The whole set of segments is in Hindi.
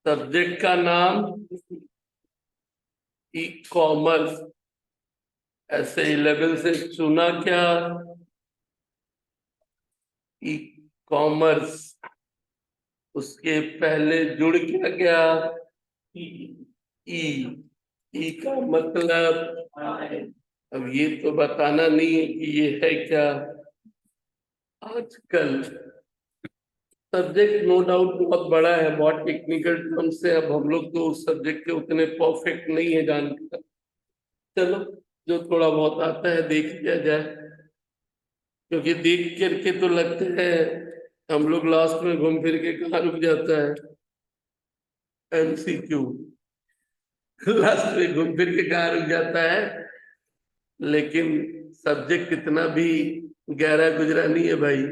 सब्जेक्ट का नाम ई कॉमर्स। ऐसे 11 से चुना क्या? E commerce. उसके पहले जुड़ क्या गया? ई ई ई का मतलब अब ये तो बताना नहीं है कि ये है क्या। आजकल सब्जेक्ट नो डाउट बहुत बड़ा है, बहुत टेक्निकल टर्म से अब हम लोग तो उस सब्जेक्ट के उतने परफेक्ट नहीं है जानकर। चलो, जो थोड़ा बहुत आता है देख लिया जाए, क्योंकि देख करके तो लगता है हम लोग लास्ट में घूम फिर के कहाँ रुक जाता है? एमसीक्यू। लास्ट में घूम फिर के कहाँ रुक जाता है? लेकिन सब्जेक्ट कितना भी गहरा गुजरा नहीं है भाई।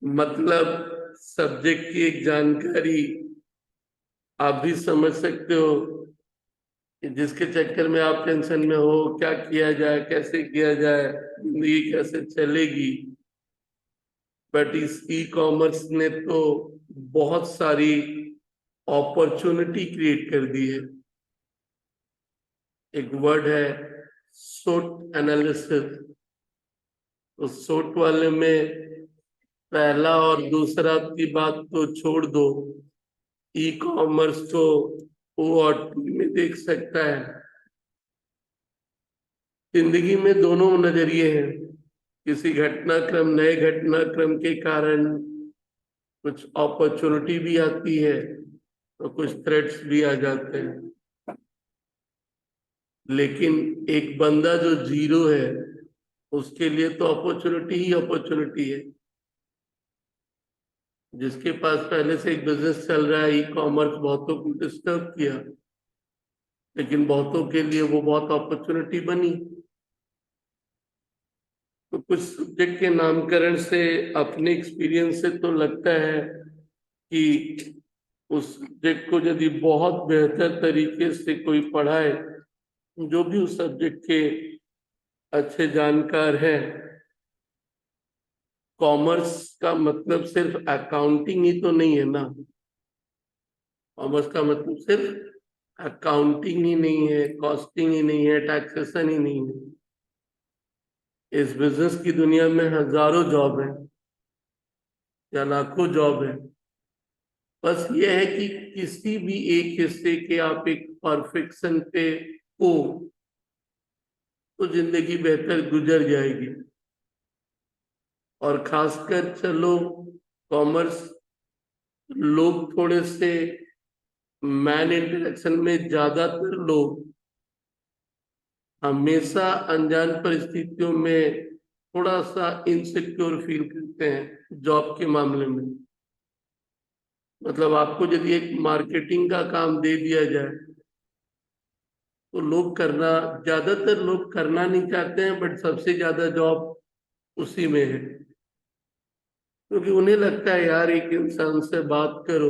मतलब सब्जेक्ट की एक जानकारी आप भी समझ सकते हो कि जिसके चक्कर में आप टेंशन में हो, क्या किया जाए, कैसे किया जाए, जिंदगी कैसे चलेगी। बट इस ई कॉमर्स ने तो बहुत सारी अपॉर्चुनिटी क्रिएट कर दी है। एक वर्ड है सोट एनालिसिस। तो सोट वाले में पहला और दूसरा की बात तो छोड़ दो, ई कॉमर्स तो ओ और टी में देख सकता है। जिंदगी में दोनों नजरिए हैं। किसी घटनाक्रम, नए घटनाक्रम के कारण कुछ अपॉर्चुनिटी भी आती है तो कुछ थ्रेट्स भी आ जाते हैं। लेकिन एक बंदा जो जीरो है उसके लिए तो अपॉर्चुनिटी ही अपॉर्चुनिटी है। जिसके पास पहले से एक बिजनेस चल रहा है, ई कॉमर्स बहुतों को डिस्टर्ब किया, लेकिन बहुतों के लिए वो बहुत अपॉर्चुनिटी बनी। तो कुछ सब्जेक्ट के नामकरण से अपने एक्सपीरियंस से तो लगता है कि उस सब्जेक्ट को यदि बहुत बेहतर तरीके से कोई पढ़ाए, जो भी उस सब्जेक्ट के अच्छे जानकार हैं। कॉमर्स का मतलब सिर्फ अकाउंटिंग ही तो नहीं है ना। कॉमर्स का मतलब सिर्फ अकाउंटिंग ही नहीं है, कॉस्टिंग ही नहीं है, टैक्सेशन ही नहीं है। इस बिजनेस की दुनिया में हजारों जॉब है या लाखों जॉब है। बस ये है कि किसी भी एक हिस्से के आप एक परफेक्शन पे हो तो जिंदगी बेहतर गुजर जाएगी। और खासकर चलो कॉमर्स, लोग थोड़े से मैन इंटरेक्शन में ज्यादातर लोग हमेशा अनजान परिस्थितियों में थोड़ा सा इनसिक्योर फील करते हैं जॉब के मामले में। मतलब आपको यदि एक मार्केटिंग का काम दे दिया जाए तो लोग करना, ज्यादातर लोग करना नहीं चाहते हैं, बट सबसे ज्यादा जॉब उसी में है। क्योंकि उन्हें लगता है यार एक इंसान से बात करो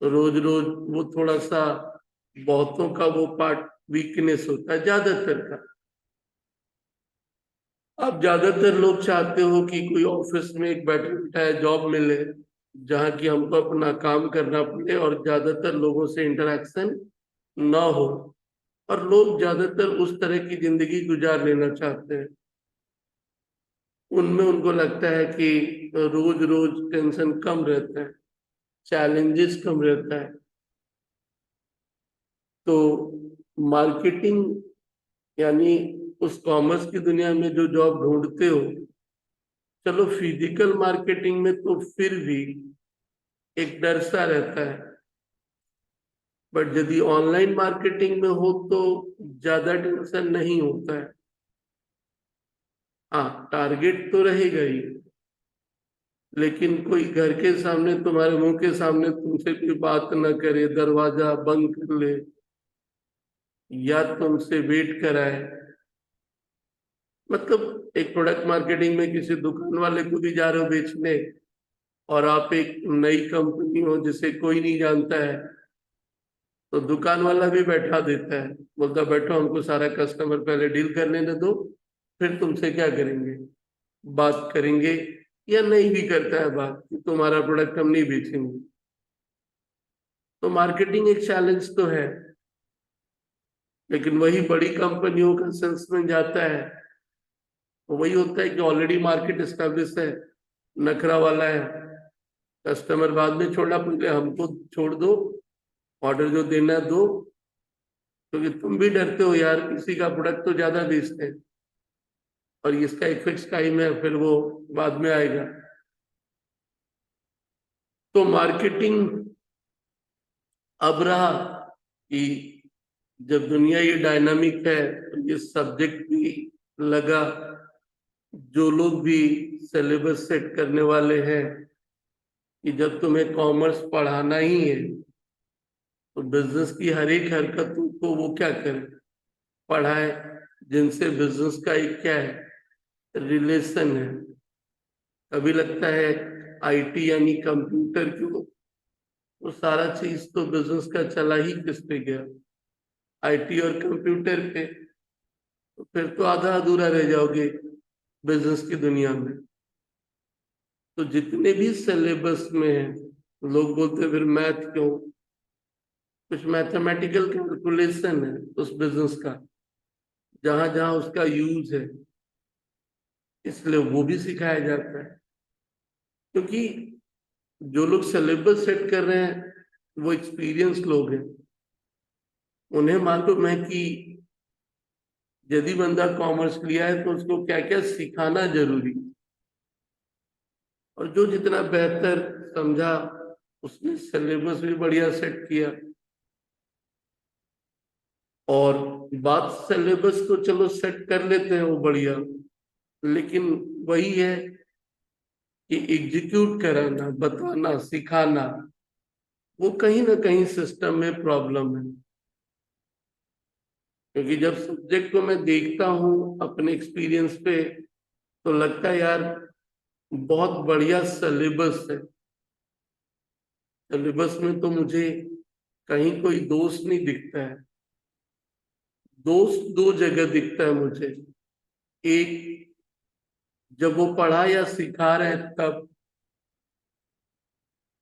रोज रोज, वो थोड़ा सा, बहुतों का वो पार्ट वीकनेस होता है, ज्यादातर का। अब ज्यादातर लोग चाहते हो कि कोई ऑफिस में एक बैठा बिठाया जॉब मिले जहाँ की हमको अपना काम करना पड़े और ज्यादातर लोगों से इंटरेक्शन ना हो। और लोग ज्यादातर उस तरह की जिंदगी गुजार लेना चाहते हैं। उनमें उनको लगता है कि रोज रोज टेंशन कम रहता है, चैलेंजेस कम रहता है। तो मार्केटिंग यानी उस कॉमर्स की दुनिया में जो जॉब ढूंढते हो, चलो फिजिकल मार्केटिंग में तो फिर भी एक डर सा रहता है, बट यदि ऑनलाइन मार्केटिंग में हो तो ज्यादा टेंशन नहीं होता है। हाँ, टारगेट तो रहेगा ही, लेकिन कोई घर के सामने, तुम्हारे मुंह के सामने तुमसे कोई बात न करे, दरवाजा बंद कर ले या तुमसे वेट कराए। मतलब एक प्रोडक्ट मार्केटिंग में किसी दुकान वाले को भी जा रहे हो बेचने, और आप एक नई कंपनी हो जिसे कोई नहीं जानता है, तो दुकान वाला भी बैठा देता है, बोलता बैठो हमको सारा कस्टमर पहले डील करने दे दो, फिर तुमसे क्या करेंगे, बात करेंगे। या नहीं भी करता है बात कि तुम्हारा प्रोडक्ट हम नहीं बेचेंगे। तो मार्केटिंग एक चैलेंज तो है, लेकिन वही बड़ी कंपनियों का सेल्समैन जाता है तो वही होता है कि ऑलरेडी मार्केट एस्टेब्लिश है, नखरा वाला है, कस्टमर बाद में छोड़ना, पहले हमको छोड़ दो, ऑर्डर जो देना दो, क्योंकि तुम भी डरते हो यार, किसी का प्रोडक्ट तो ज्यादा बेचते हैं और इसका एक फिक्स टाइम है, फिर वो बाद में आएगा। तो मार्केटिंग अब रहा कि जब दुनिया ये डायनामिक है तो ये सब्जेक्ट भी लगा, जो लोग भी सिलेबस सेट करने वाले हैं कि जब तुम्हें कॉमर्स पढ़ाना ही है तो बिजनेस की हर एक हरकत को वो क्या करे, पढ़ाए, जिनसे बिजनेस का एक क्या है, रिलेशन है। कभी लगता है आईटी यानी कंप्यूटर क्यों, वो सारा चीज तो बिजनेस का चला ही किस पे गया, आईटी और कंप्यूटर पे। तो फिर तो आधा अधूरा रह जाओगे बिजनेस की दुनिया में। तो जितने भी सिलेबस में है, लोग बोलते हैं फिर मैथ क्यों, कुछ मैथमेटिकल कैलकुलेशन है उस बिजनेस का, जहां जहां उसका यूज है, इसलिए वो भी सिखाया जाता है। क्योंकि जो लोग सिलेबस सेट कर रहे हैं वो एक्सपीरियंस लोग हैं, उन्हें मालूम है कि यदि बंदा कॉमर्स लिया है तो उसको क्या क्या सिखाना जरूरी, और जो जितना बेहतर समझा उसने सिलेबस भी बढ़िया सेट किया। और बात सिलेबस को चलो सेट कर लेते हैं वो बढ़िया, लेकिन वही है कि एग्जीक्यूट कराना, बताना, सिखाना, वो कहीं ना कहीं सिस्टम में प्रॉब्लम है। क्योंकि जब सब्जेक्ट को मैं देखता हूँ अपने एक्सपीरियंस पे तो लगता है यार बहुत बढ़िया सिलेबस है, सिलेबस में तो मुझे कहीं कोई दोष नहीं दिखता है। दोष दो जगह दिखता है मुझे, एक जब वो पढ़ा या सिखा रहे हैं तब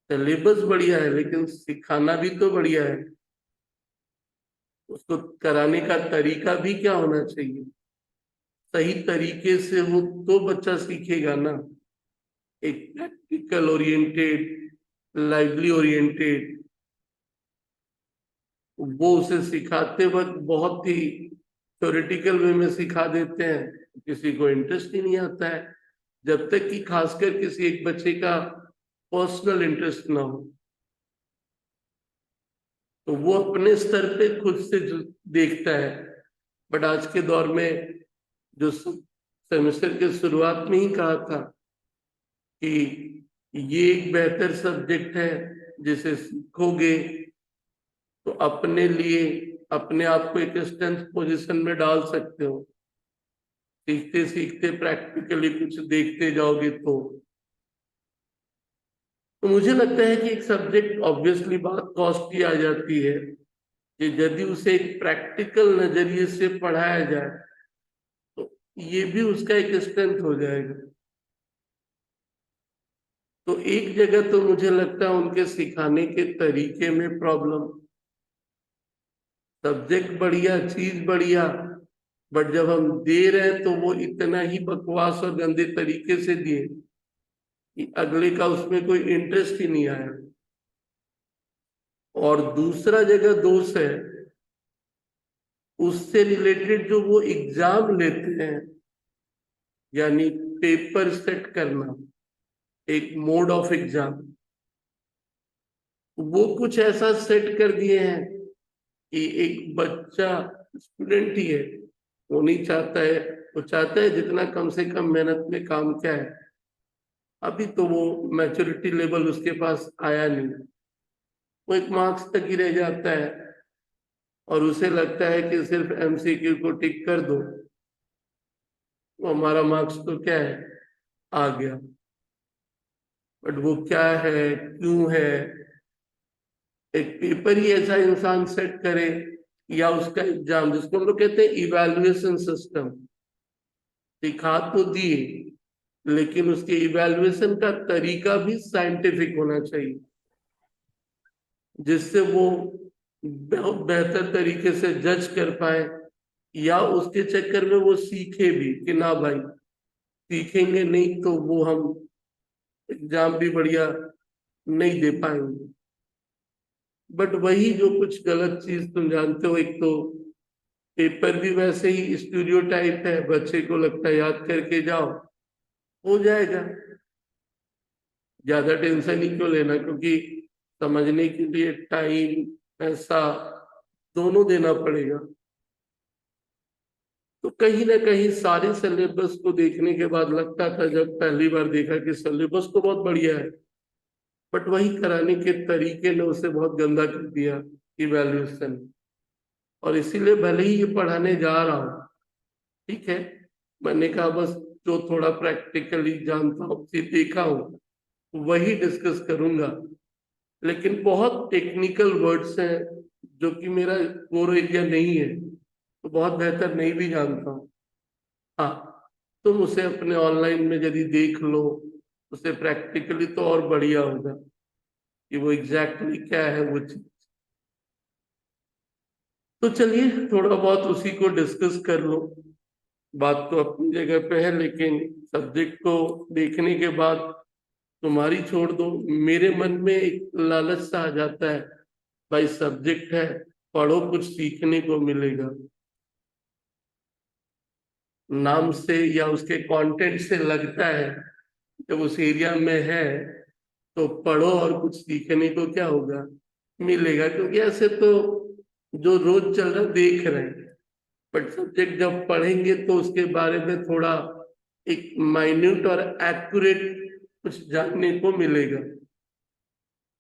सिलेबस बढ़िया है, लेकिन सिखाना भी तो बढ़िया है, उसको कराने का तरीका भी क्या होना चाहिए, सही तरीके से हो तो बच्चा सीखेगा ना। एक प्रैक्टिकल ओरिएंटेड, लाइवली ओरिएंटेड, वो उसे सिखाते वक्त बहुत ही थ्योरेटिकल वे में सिखा देते हैं, किसी को इंटरेस्ट ही नहीं आता है, जब तक कि खासकर किसी एक बच्चे का पर्सनल इंटरेस्ट ना हो। तो वो अपने स्तर पे खुद से जो देखता है। बट आज के दौर में जो सेमेस्टर के शुरुआत में ही कहा था कि ये एक बेहतर सब्जेक्ट है, जिसे सीखोगे तो अपने लिए अपने आप को एक स्ट्रेंथ पोजीशन में डाल सकते हो, सीखते सीखते प्रैक्टिकली कुछ देखते जाओगे तो मुझे लगता है कि एक सब्जेक्ट, ऑब्वियसली बात कॉस्ट की आ जाती है, कि यदि उसे एक प्रैक्टिकल नजरिए से पढ़ाया जाए तो ये भी उसका एक स्ट्रेंथ हो जाएगा। तो एक जगह तो मुझे लगता है उनके सिखाने के तरीके में प्रॉब्लम, सब्जेक्ट बढ़िया, चीज बढ़िया, बट जब हम दे रहे हैं तो वो इतना ही बकवास और गंदे तरीके से दिए कि अगले का उसमें कोई इंटरेस्ट ही नहीं आया। और दूसरा जगह दोष है उससे रिलेटेड, जो वो एग्जाम लेते हैं, यानी पेपर सेट करना, एक मोड ऑफ एग्जाम, वो कुछ ऐसा सेट कर दिए हैं कि एक बच्चा, स्टूडेंट ही है, वो नहीं चाहता है, वो चाहता है जितना कम से कम मेहनत में काम क्या है, अभी तो वो मैच्योरिटी लेवल उसके पास आया नहीं, वो एक मार्क्स तक ही रह जाता है और उसे लगता है कि सिर्फ एमसीक्यू को टिक कर दो तो हमारा मार्क्स तो क्या है, आ गया। बट वो क्या है, क्यों है, एक पेपर ही ऐसा इंसान सेट करे, या उसका एग्जाम जिसको हम लोग कहते हैं इवैल्यूएशन सिस्टम, सिखा तो दिए लेकिन उसके इवैल्यूएशन का तरीका भी साइंटिफिक होना चाहिए। जिससे वो बहुत बेहतर तरीके से जज कर पाए, या उसके चक्कर में वो सीखे भी कि ना भाई, सीखेंगे नहीं तो वो हम एग्जाम भी बढ़िया नहीं दे पाएंगे। बट वही जो कुछ गलत चीज तुम जानते हो, एक तो पेपर भी वैसे ही स्टीरियोटाइप है, बच्चे को लगता है याद करके जाओ हो जाएगा, ज्यादा टेंशन ही क्यों लेना, क्योंकि समझने के लिए टाइम पैसा दोनों देना पड़ेगा। तो कहीं ना कहीं सारे सिलेबस को देखने के बाद लगता था, जब पहली बार देखा कि सिलेबस तो बहुत बढ़िया है, बट वही कराने के तरीके ने उसे बहुत गंदा कर दिया, इवैल्यूएशन। और इसीलिए भले ही ये पढ़ाने जा रहा हूँ, ठीक है, मैंने कहा बस जो थोड़ा प्रैक्टिकली जानता हूँ, देखा हूँ, वही डिस्कस करूंगा। लेकिन बहुत टेक्निकल वर्ड्स हैं जो कि मेरा कोर एरिया नहीं है, तो बहुत बेहतर नहीं भी जानता हूँ। हाँ, तुम उसे अपने ऑनलाइन में यदि देख लो, उसे प्रैक्टिकली, तो और बढ़िया होगा कि वो एग्जैक्टली क्या है वो चीज। तो चलिए थोड़ा बहुत उसी को डिस्कस कर लो। बात तो अपनी जगह पे है, लेकिन सब्जेक्ट को देखने के बाद तुम्हारी छोड़ दो, मेरे मन में एक लालच सा आ जाता है, भाई सब्जेक्ट है, पढ़ो, कुछ सीखने को मिलेगा। नाम से या उसके कंटेंट से लगता है जब उस एरिया में है तो पढ़ो और कुछ सीखने को क्या होगा, मिलेगा। क्योंकि ऐसे तो जो रोज चल रहा देख रहे हैं, बट सब्जेक्ट जब पढ़ेंगे तो उसके बारे में थोड़ा एक माइन्यूट और एक्यूरेट कुछ जानने को मिलेगा।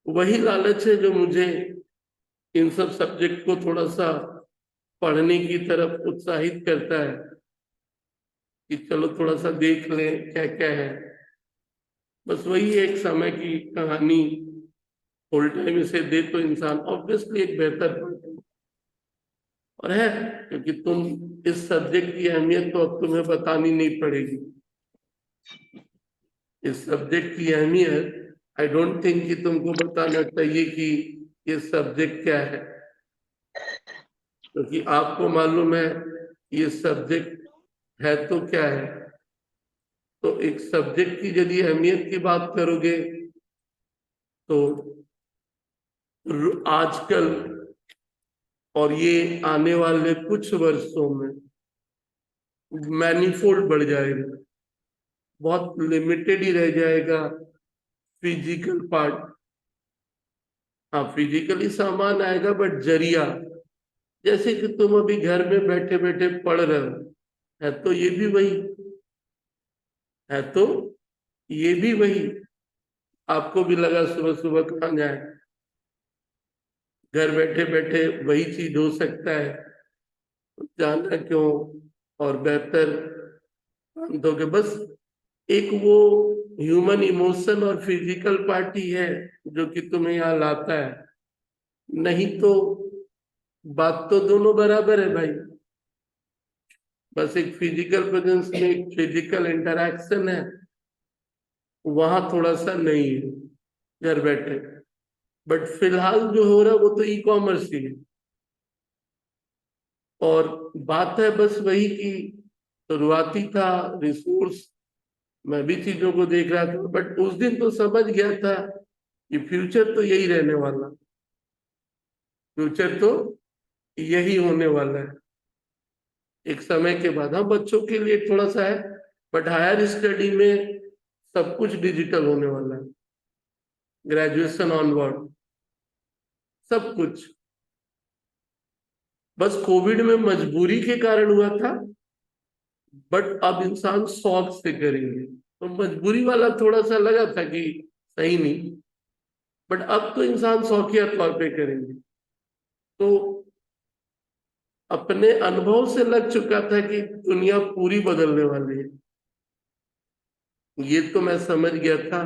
वही लालच है जो मुझे इन सब सब्जेक्ट को थोड़ा सा पढ़ने की तरफ उत्साहित करता है, कि चलो थोड़ा सा देख लें क्या क्या है। बस वही एक समय की कहानी, फुल टाइम इसे दे तो इंसान ऑब्वियसली एक बेहतर पढ़े। और है, क्योंकि तुम इस सब्जेक्ट की अहमियत तो अब तुम्हें बतानी नहीं पड़ेगी। इस सब्जेक्ट की अहमियत आई डोंट थिंक कि तुमको बताना चाहिए कि ये सब्जेक्ट क्या है, क्योंकि आपको मालूम है ये सब्जेक्ट है तो क्या है। तो एक सब्जेक्ट की यदि अहमियत की बात करोगे तो आजकल और ये आने वाले कुछ वर्षों में मैनीफोल्ड बढ़ जाएगा, बहुत लिमिटेड ही रह जाएगा फिजिकल पार्ट। हाँ, फिजिकली सामान आएगा, बट जरिया, जैसे कि तुम अभी घर में बैठे बैठे पढ़ रहे हो, है तो ये भी वही, है तो ये भी वही। आपको भी लगा सुबह सुबह कहाँ जाए, घर बैठे बैठे वही चीज हो सकता है, जाना क्यों। और बेहतर काम दोगे, बस एक वो ह्यूमन इमोशन और फिजिकल पार्टी है जो कि तुम्हें यहाँ लाता है। नहीं तो बात तो दोनों बराबर है भाई, बस एक फिजिकल प्रेजेंस में एक फिजिकल इंटरैक्शन है, वहां थोड़ा सा नहीं है घर बैठे। बट फिलहाल जो हो रहा है वो तो ई कॉमर्स ही है। और बात है बस वही की, शुरुआती था रिसोर्स, मैं भी चीजों को देख रहा था, बट उस दिन तो समझ गया था कि फ्यूचर तो यही रहने वाला, फ्यूचर तो यही होने वाला है एक समय के बाद। हाँ, बच्चों के लिए थोड़ा सा है, बट हायर स्टडी में सब कुछ डिजिटल होने वाला है, ग्रेजुएशन ऑनवर्ड सब कुछ। बस कोविड में मजबूरी के कारण हुआ था, बट अब इंसान शौक से करेंगे, तो मजबूरी वाला थोड़ा सा लगा था कि सही नहीं, बट अब तो इंसान शौकिया तौर पे करेंगे। तो अपने अनुभव से लग चुका था कि दुनिया पूरी बदलने वाली है, ये तो मैं समझ गया था।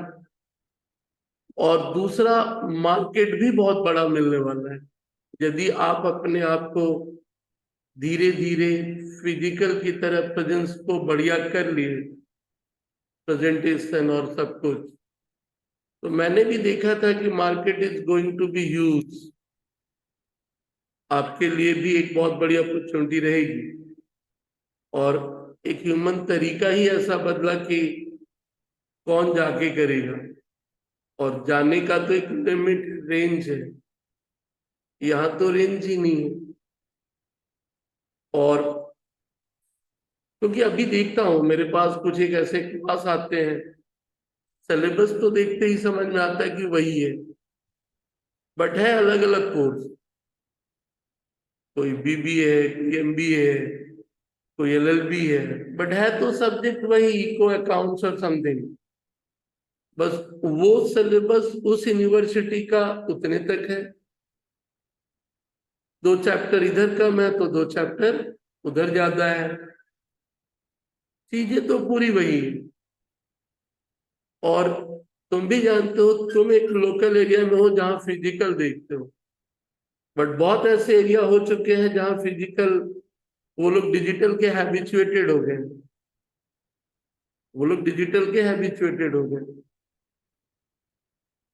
और दूसरा, मार्केट भी बहुत बड़ा मिलने वाला है यदि आप अपने आप को धीरे धीरे फिजिकल की तरफ प्रेजेंस को बढ़िया कर लिए, प्रेजेंटेशन और सब कुछ, तो मैंने भी देखा था कि market is going to be huge, आपके लिए भी एक बहुत बड़ी अपॉर्चुनिटी रहेगी। और एक ह्यूमन तरीका ही ऐसा बदला कि कौन जाके करेगा, और जाने का तो एक लिमिट रेंज है, यहाँ तो रेंज ही नहीं है। और क्योंकि अभी देखता हूँ मेरे पास कुछ एक ऐसे क्लास आते हैं, सिलेबस तो देखते ही समझ में आता है कि वही है, बट है अलग अलग कोर्स, कोई बीबीए है, कोई एमबीए है, कोई एलएलबी है, बट है तो सब्जेक्ट वही, इको अकाउंट्स और समथिंग। बस वो सिलेबस उस यूनिवर्सिटी का उतने तक है, 2 चैप्टर इधर कम है तो 2 चैप्टर उधर ज्यादा है, चीजें तो पूरी वही है। और तुम भी जानते हो, तुम एक लोकल एरिया में हो जहाँ फिजिकल देखते हो, बट बहुत ऐसे एरिया हो चुके हैं जहाँ फिजिकल, वो लोग डिजिटल के हैबिचुएटेड हो गए, वो लोग डिजिटल के हैबिचुएटेड हो गए।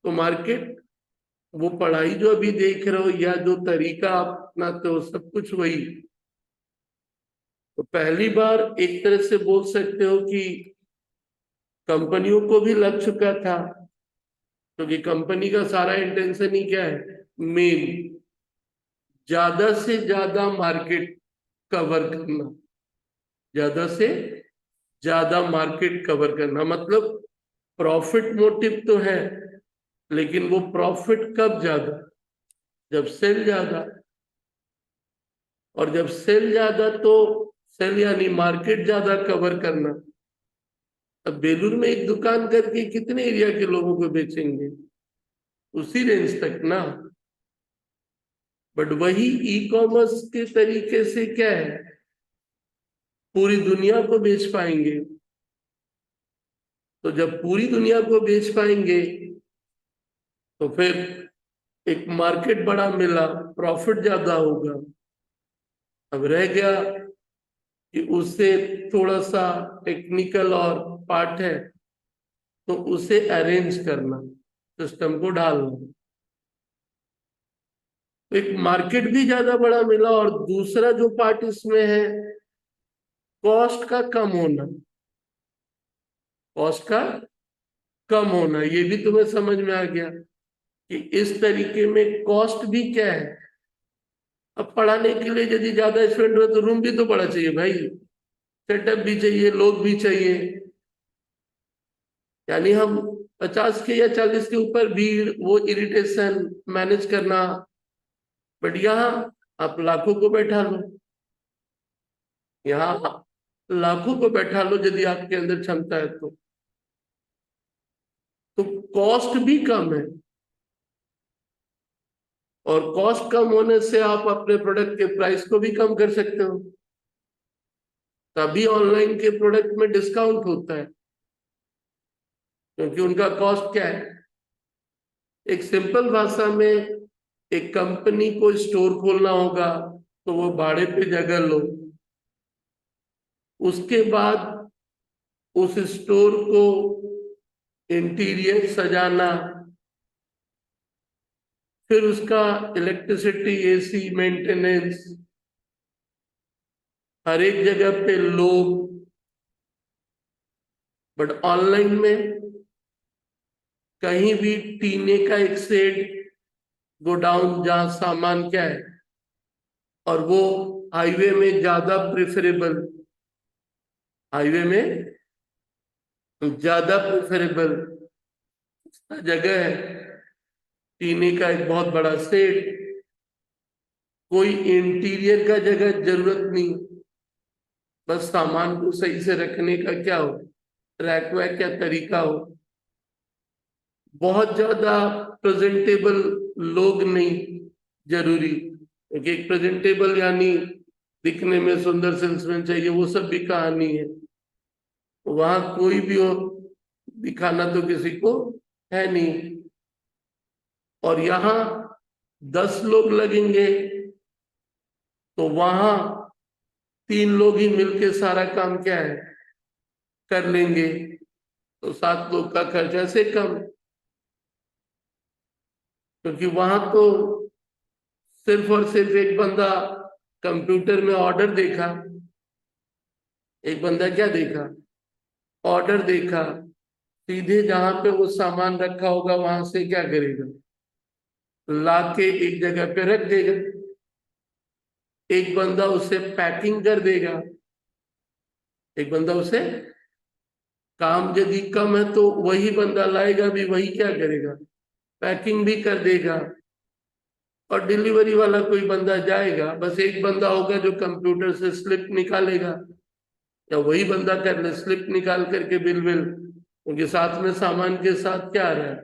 तो मार्केट, वो पढ़ाई जो अभी देख रहे हो या जो तरीका आप अपनाते हो, सब कुछ वही। तो पहली बार एक तरह से बोल सकते हो कि कंपनियों को भी लग चुका था, क्योंकि कंपनी का सारा इंटेंशन ही क्या है, मेन ज्यादा से ज्यादा मार्केट कवर करना, ज्यादा से ज्यादा मार्केट कवर करना, मतलब प्रॉफिट मोटिव तो है, लेकिन वो प्रॉफिट कब ज्यादा, जब सेल ज्यादा। और जब सेल ज्यादा तो सेल यानी मार्केट ज्यादा कवर करना। अब बेलूर में एक दुकान करके कितने एरिया के लोगों को बेचेंगे, उसी रेंज तक ना। बट वही ई कॉमर्स के तरीके से क्या है, पूरी दुनिया को बेच पाएंगे। तो जब पूरी दुनिया को बेच पाएंगे तो फिर एक मार्केट बड़ा मिला, प्रॉफिट ज्यादा होगा। अब रह गया कि उससे थोड़ा सा टेक्निकल और पार्ट है, तो उसे अरेंज करना, सिस्टम को डालना। तो एक मार्केट भी ज्यादा बड़ा मिला, और दूसरा जो पार्ट इसमें है, कॉस्ट का कम होना, कॉस्ट का कम होना, ये भी तुम्हें समझ में आ गया कि इस तरीके में कॉस्ट भी क्या है। अब पढ़ाने के लिए यदि ज्यादा स्टूडेंट हो तो रूम भी तो बड़ा चाहिए भाई, सेटअप भी चाहिए, लोग भी चाहिए। यानी हम 50 के या 40 के ऊपर भीड़, वो इरिटेशन मैनेज करना। बट यहाँ आप लाखों को बैठा लो, यहाँ लाखों को बैठा लो यदि आपके अंदर क्षमता है तो कॉस्ट भी कम है। और कॉस्ट कम होने से आप अपने प्रोडक्ट के प्राइस को भी कम कर सकते हो, तभी ऑनलाइन के प्रोडक्ट में डिस्काउंट होता है, क्योंकि उनका कॉस्ट क्या है। एक सिंपल भाषा में, एक कंपनी को स्टोर खोलना होगा तो वो भाड़े पे जगह लो, उसके बाद उस स्टोर को इंटीरियर सजाना, फिर उसका इलेक्ट्रिसिटी, एसी मेंटेनेंस, हर एक जगह पे लोग। बट ऑनलाइन में कहीं भी टीने का एक सेट, गोडाउन, जहां सामान क्या है, और वो हाईवे में ज्यादा प्रेफरेबल, हाईवे में ज्यादा प्रेफरेबल जगह है, टीने का एक बहुत बड़ा सेट, कोई इंटीरियर का जगह जरूरत नहीं, बस सामान को सही से रखने का क्या हो, रैक वैक क्या तरीका हो, बहुत ज्यादा प्रेजेंटेबल लोग नहीं जरूरी, क्योंकि एक प्रेजेंटेबल यानी दिखने में सुंदर सेल्समैन चाहिए, वो सब भी कहानी है। वहां कोई भी हो, दिखाना तो किसी को है नहीं। और यहाँ 10 लोग लगेंगे तो वहां 3 लोग ही मिलके सारा काम क्या है, कर लेंगे, तो 7 लोग का खर्चा से कम। क्योंकि वहां तो सिर्फ और सिर्फ एक बंदा कंप्यूटर में ऑर्डर देखा, एक बंदा क्या देखा, ऑर्डर देखा, सीधे जहां पे वो सामान रखा होगा वहां से क्या करेगा, लाके एक जगह पे रख देगा। एक बंदा उसे पैकिंग कर देगा, एक बंदा उसे, काम यदि कम है तो वही बंदा लाएगा भी, वही क्या करेगा, पैकिंग भी कर देगा। और डिलीवरी वाला कोई बंदा जाएगा, बस एक बंदा होगा जो कंप्यूटर से स्लिप निकालेगा, या वही बंदा कर ले स्लिप निकाल करके बिल बिल, क्योंकि साथ में सामान के साथ क्या आ रहा है,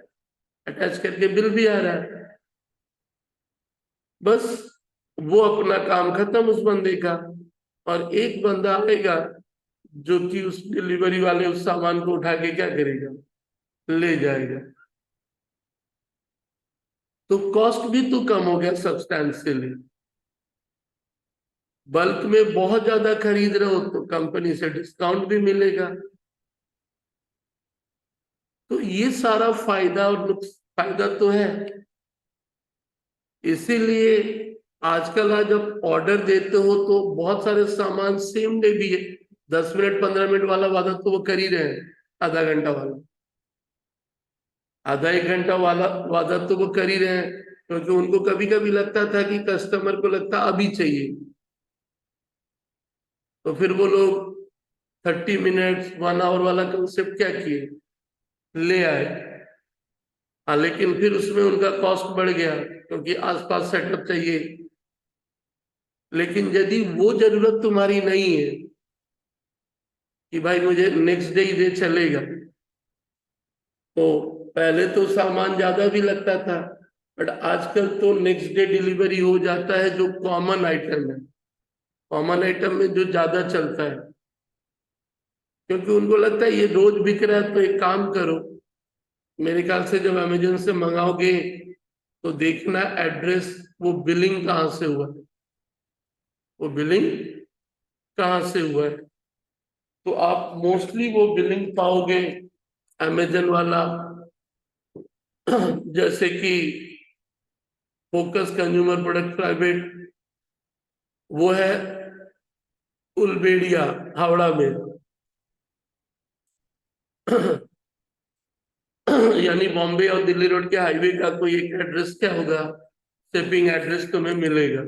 अटैच करके बिल भी आ रहा है। बस वो अपना काम खत्म उस बंदे का। और एक बंदा आएगा जो कि उस डिलीवरी वाले उस सामान को उठा के क्या करेगा, ले जाएगा। तो कॉस्ट भी तो कम हो गया सब्सटेंशियली। बल्क में बहुत ज्यादा खरीद रहे हो तो कंपनी से डिस्काउंट भी मिलेगा। तो ये सारा फायदा और फायदा तो है। इसीलिए आजकल आज जब ऑर्डर देते हो तो बहुत सारे सामान सेम डे भी है। 10 मिनट 15 मिनट वाला वादा तो वो कर ही रहे हैं, आधा घंटा वाला, आधा एक घंटा वाला वादा तो वो कर ही रहे हैं, क्योंकि उनको कभी कभी लगता था कि कस्टमर को लगता अभी चाहिए, तो फिर वो लोग 30 मिनट्स 1 आवर वाला कंसेप्ट क्या किए, ले आए। हाँ, लेकिन फिर उसमें उनका कॉस्ट बढ़ गया क्योंकि आसपास सेटअप चाहिए। लेकिन यदि वो जरूरत तुम्हारी नहीं है कि भाई मुझे नेक्स्ट डे ही दे चलेगा, तो पहले तो सामान ज्यादा भी लगता था, बट आजकल तो नेक्स्ट डे डिलीवरी हो जाता है, जो कॉमन आइटम है, कॉमन आइटम में जो ज्यादा चलता है। क्योंकि उनको लगता है ये रोज बिक रहा है, तो एक काम करो, मेरे ख्याल से जब अमेजोन से मंगाओगे तो देखना एड्रेस, वो बिलिंग कहाँ से हुआ है, वो बिलिंग कहाँ से हुआ है। तो आप मोस्टली वो बिलिंग पाओगे अमेजन वाला, जैसे कि फोकस कंज्यूमर प्रोडक्ट प्राइवेट, वो है उलबेड़िया, हावड़ा में। यानी बॉम्बे और दिल्ली रोड के हाईवे का कोई एक एड्रेस क्या होगा, शिपिंग एड्रेस तुम्हें मिलेगा।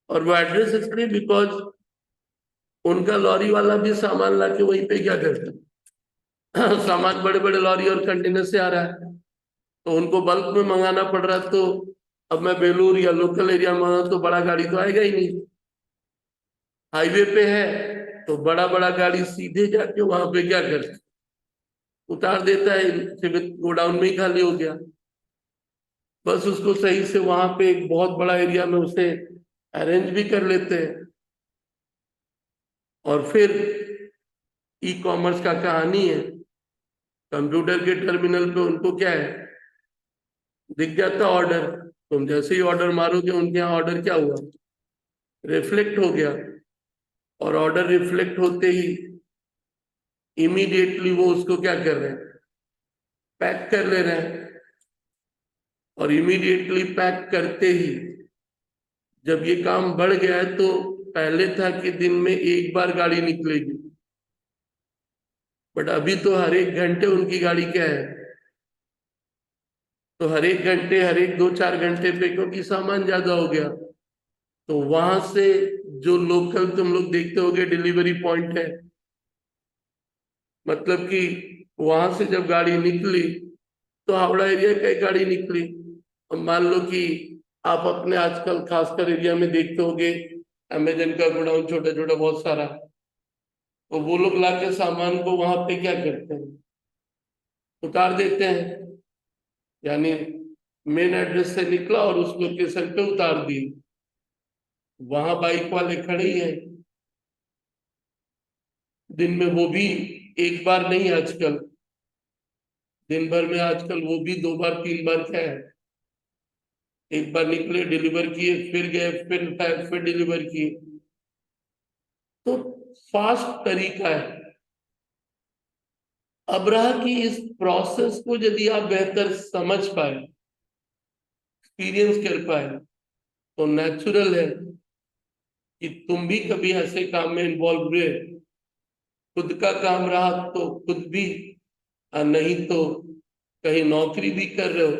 और वो एड्रेस इसलिए बिकॉज उनका लॉरी वाला भी सामान लाके वहीं पे क्या करता है, सामान बड़े बड़े लॉरी और कंटेनर से आ रहा है, तो उनको बल्क में मंगाना पड़ रहा है। तो अब मैं बेलूर या लोकल एरिया में हूं तो बड़ा गाड़ी तो आएगा ही नहीं, हाईवे पे है तो बड़ा बड़ा गाड़ी सीधे जाके वहां पे क्या करता है, उतार देता है, फिर गोडाउन में ही खाली हो गया। बस उसको सही से वहां पे एक बहुत बड़ा एरिया में उसे अरेंज भी कर लेते हैं। और फिर ई कॉमर्स का कहानी है, कंप्यूटर के टर्मिनल पे उनको क्या है, दिख जाता ऑर्डर, तुम जैसे ही ऑर्डर मारोगे उनके यहाँ ऑर्डर क्या हुआ, रिफ्लेक्ट हो गया। और ऑर्डर रिफ्लेक्ट होते ही इमीडिएटली वो उसको क्या कर रहे हैं, पैक कर ले रहे हैं। और इमीडिएटली पैक करते ही जब ये काम बढ़ गया है, तो पहले था कि दिन में एक बार गाड़ी निकलेगी, बट अभी तो हर एक घंटे उनकी गाड़ी क्या है, तो हर एक घंटे हर एक 2-4 घंटे पे, क्योंकि सामान ज्यादा हो गया, तो वहां से जो लोकल तुम लोग देखते होगे डिलीवरी पॉइंट है, मतलब कि वहां से जब गाड़ी निकली तो हावड़ा एरिया का एक गाड़ी निकली। अब मान लो कि आप अपने आजकल खासकर एरिया में देखते होगे अमेजन का गोडाउन छोटा छोटा बहुत सारा, तो वो लोग लाके सामान को वहां पे क्या करते हैं, उतार देते हैं। यानी मेन एड्रेस से निकला और उस लोकेशन पे उतार दी, वहां बाइक वाले खड़े ही हैं, दिन में वो भी एक बार नहीं, आजकल दिन भर में आजकल वो भी 2 बार 3 बार क्या है, एक बार निकले डिलीवर किए फिर गए फिर डिलीवर किए। तो फास्ट तरीका है। अब रहा कि इस प्रोसेस को यदि आप बेहतर समझ पाए एक्सपीरियंस कर पाए, तो नेचुरल है कि तुम भी कभी ऐसे काम में इन्वॉल्व हुए। खुद का काम रहा तो खुद भी, और नहीं तो कहीं नौकरी भी कर रहे हो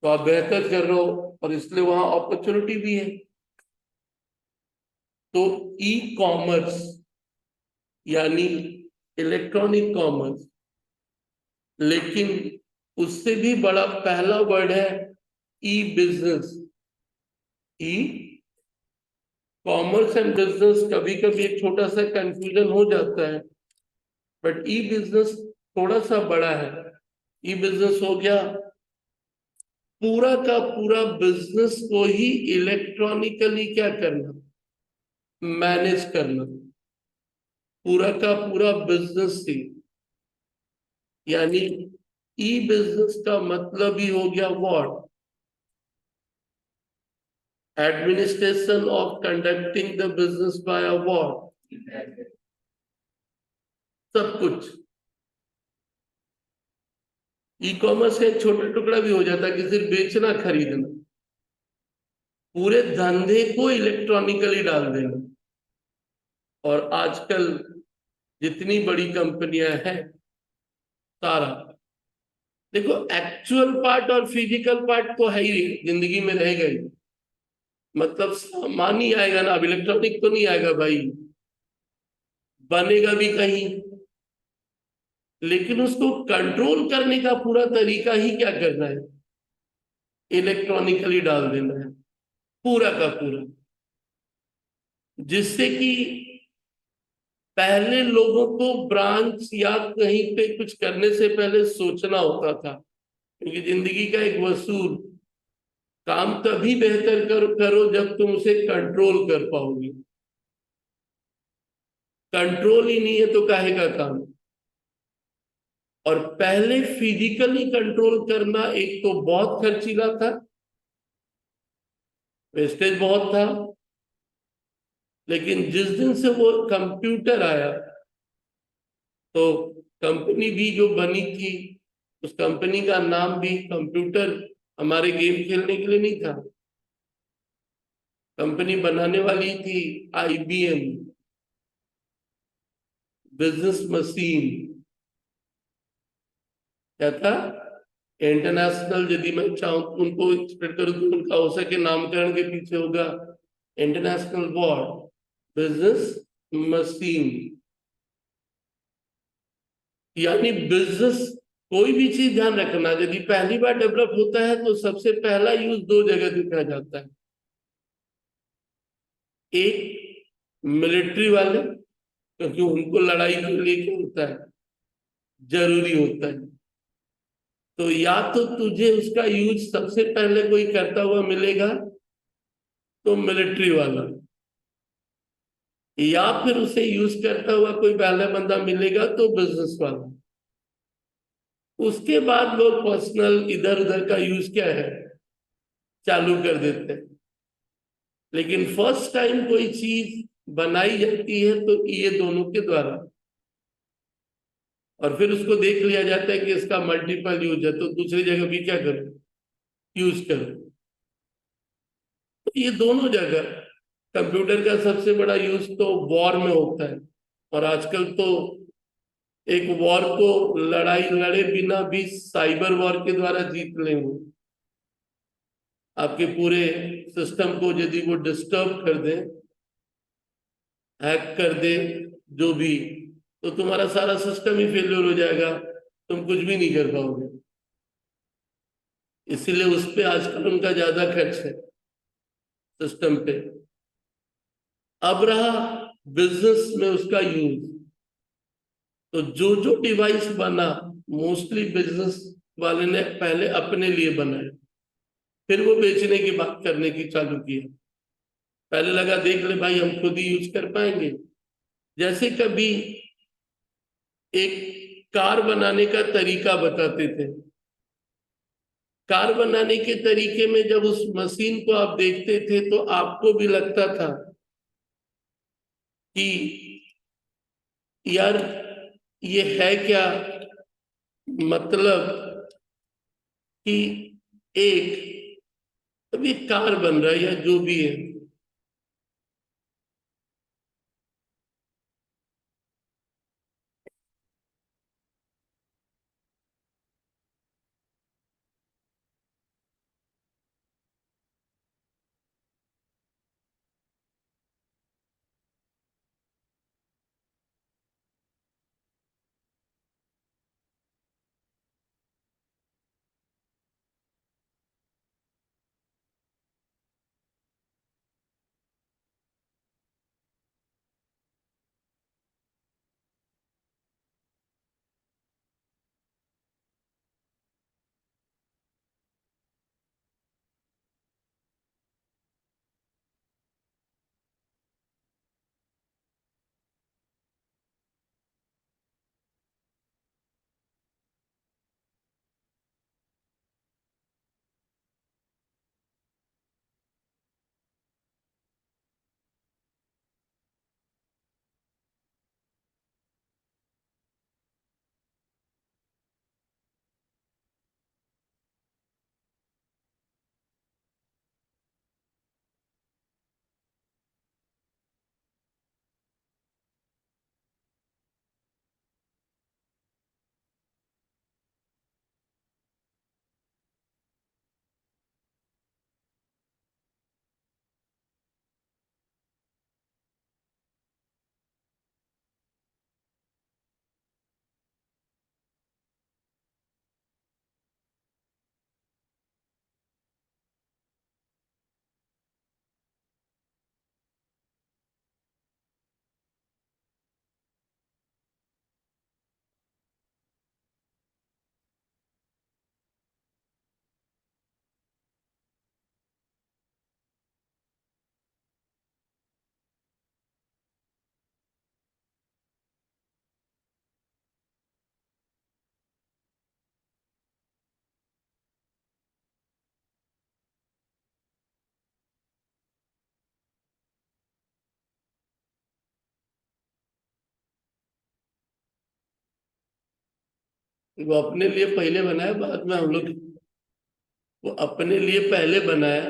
तो आप बेहतर कर रहे हो, और इसलिए वहां अपॉर्चुनिटी भी है। तो ई कॉमर्स यानी इलेक्ट्रॉनिक कॉमर्स, लेकिन उससे भी बड़ा पहला वर्ड है e business. E commerce and business कभी कभी एक छोटा सा कंफ्यूजन हो जाता है, बट ई बिजनेस थोड़ा सा बड़ा है। ई बिजनेस हो गया पूरा का पूरा बिजनेस को ही इलेक्ट्रॉनिकली क्या करना, मैनेज करना, पूरा का पूरा बिजनेस ही। यानी ई बिजनेस का मतलब ही हो गया what, administration of conducting the business by a what, सब कुछ। ई कॉमर्स का एक छोटा टुकड़ा भी हो जाता है कि सिर्फ बेचना खरीदना, पूरे धंधे को इलेक्ट्रॉनिकली डाल देना। और आजकल जितनी बड़ी कंपनियां हैं सारा, देखो एक्चुअल पार्ट और फिजिकल पार्ट तो है ही, जिंदगी में रहेगा ही, मतलब सामान ही आएगा ना, अब इलेक्ट्रॉनिक तो नहीं आएगा भाई, बनेगा भी कहीं, लेकिन उसको कंट्रोल करने का पूरा तरीका ही क्या करना है, इलेक्ट्रॉनिकली डाल देना है पूरा का पूरा। जिससे कि पहले लोगों को ब्रांच या कहीं पे कुछ करने से पहले सोचना होता था, क्योंकि जिंदगी का एक वसूल काम तभी बेहतर करो जब तुम उसे कंट्रोल कर पाओगे। कंट्रोल ही नहीं है तो काहे का काम। और पहले फिजिकली कंट्रोल करना एक तो बहुत खर्चीला था, वेस्टेज बहुत था, लेकिन जिस दिन से वो कंप्यूटर आया तो कंपनी भी जो बनी थी, उस कंपनी का नाम भी कंप्यूटर हमारे गेम खेलने के लिए नहीं था, कंपनी बनाने वाली थी आईबीएम, बिजनेस मशीन। क्या था, इंटरनेशनल, यदि मैं चाहूं उनको एक्सप्लेन करूं तो उनका हो सके नामकरण के पीछे होगा इंटरनेशनल वर्ड बिजनेस मशीन। यानी बिजनेस, कोई भी चीज ध्यान रखना, यदि पहली बार डेवलप होता है तो सबसे पहला यूज दो जगह दिखा जाता है। एक मिलिट्री वाले, क्योंकि उनको लड़ाई के लिए क्या होता है, जरूरी होता है। तो या तो तुझे उसका यूज सबसे पहले कोई करता हुआ मिलेगा तो मिलिट्री वाला, या फिर उसे यूज करता हुआ कोई पहला बंदा मिलेगा तो बिजनेस वाला। उसके बाद लोग पर्सनल इधर उधर का यूज क्या है, चालू कर देते हैं। लेकिन फर्स्ट टाइम कोई चीज बनाई जाती है तो ये दोनों के द्वारा, और फिर उसको देख लिया जाता है कि इसका मल्टीपल यूज है तो दूसरी जगह भी क्या करो, यूज करो। तो ये दोनों जगह, कंप्यूटर का सबसे बड़ा यूज तो वॉर में होता है, और आजकल तो एक वॉर को लड़ाई लड़े बिना भी साइबर वॉर के द्वारा जीत लेंगे। आपके पूरे सिस्टम को यदि वो डिस्टर्ब कर दे, हैक कर दे, जो भी, तो तुम्हारा सारा सिस्टम ही फेलियर हो जाएगा, तुम कुछ भी नहीं कर पाओगे। इसीलिए उस पे आजकल उनका ज्यादा खर्च है, सिस्टम पे। अब रहा बिजनेस में उसका यूज, तो जो जो डिवाइस बना मोस्टली बिजनेस वाले ने पहले अपने लिए बनाए, फिर वो बेचने की बात करने की चालू किया। पहले लगा देख ले भाई हम खुद ही यूज कर पाएंगे। जैसे कभी एक कार बनाने का तरीका बताते थे, कार बनाने के तरीके में जब उस मशीन को आप देखते थे तो आपको भी लगता था कि यार ये है क्या, मतलब कि एक अभी कार बन रहा है या जो भी है। वो अपने लिए पहले बनाया, बाद में हम लोग। वो अपने लिए पहले बनाया,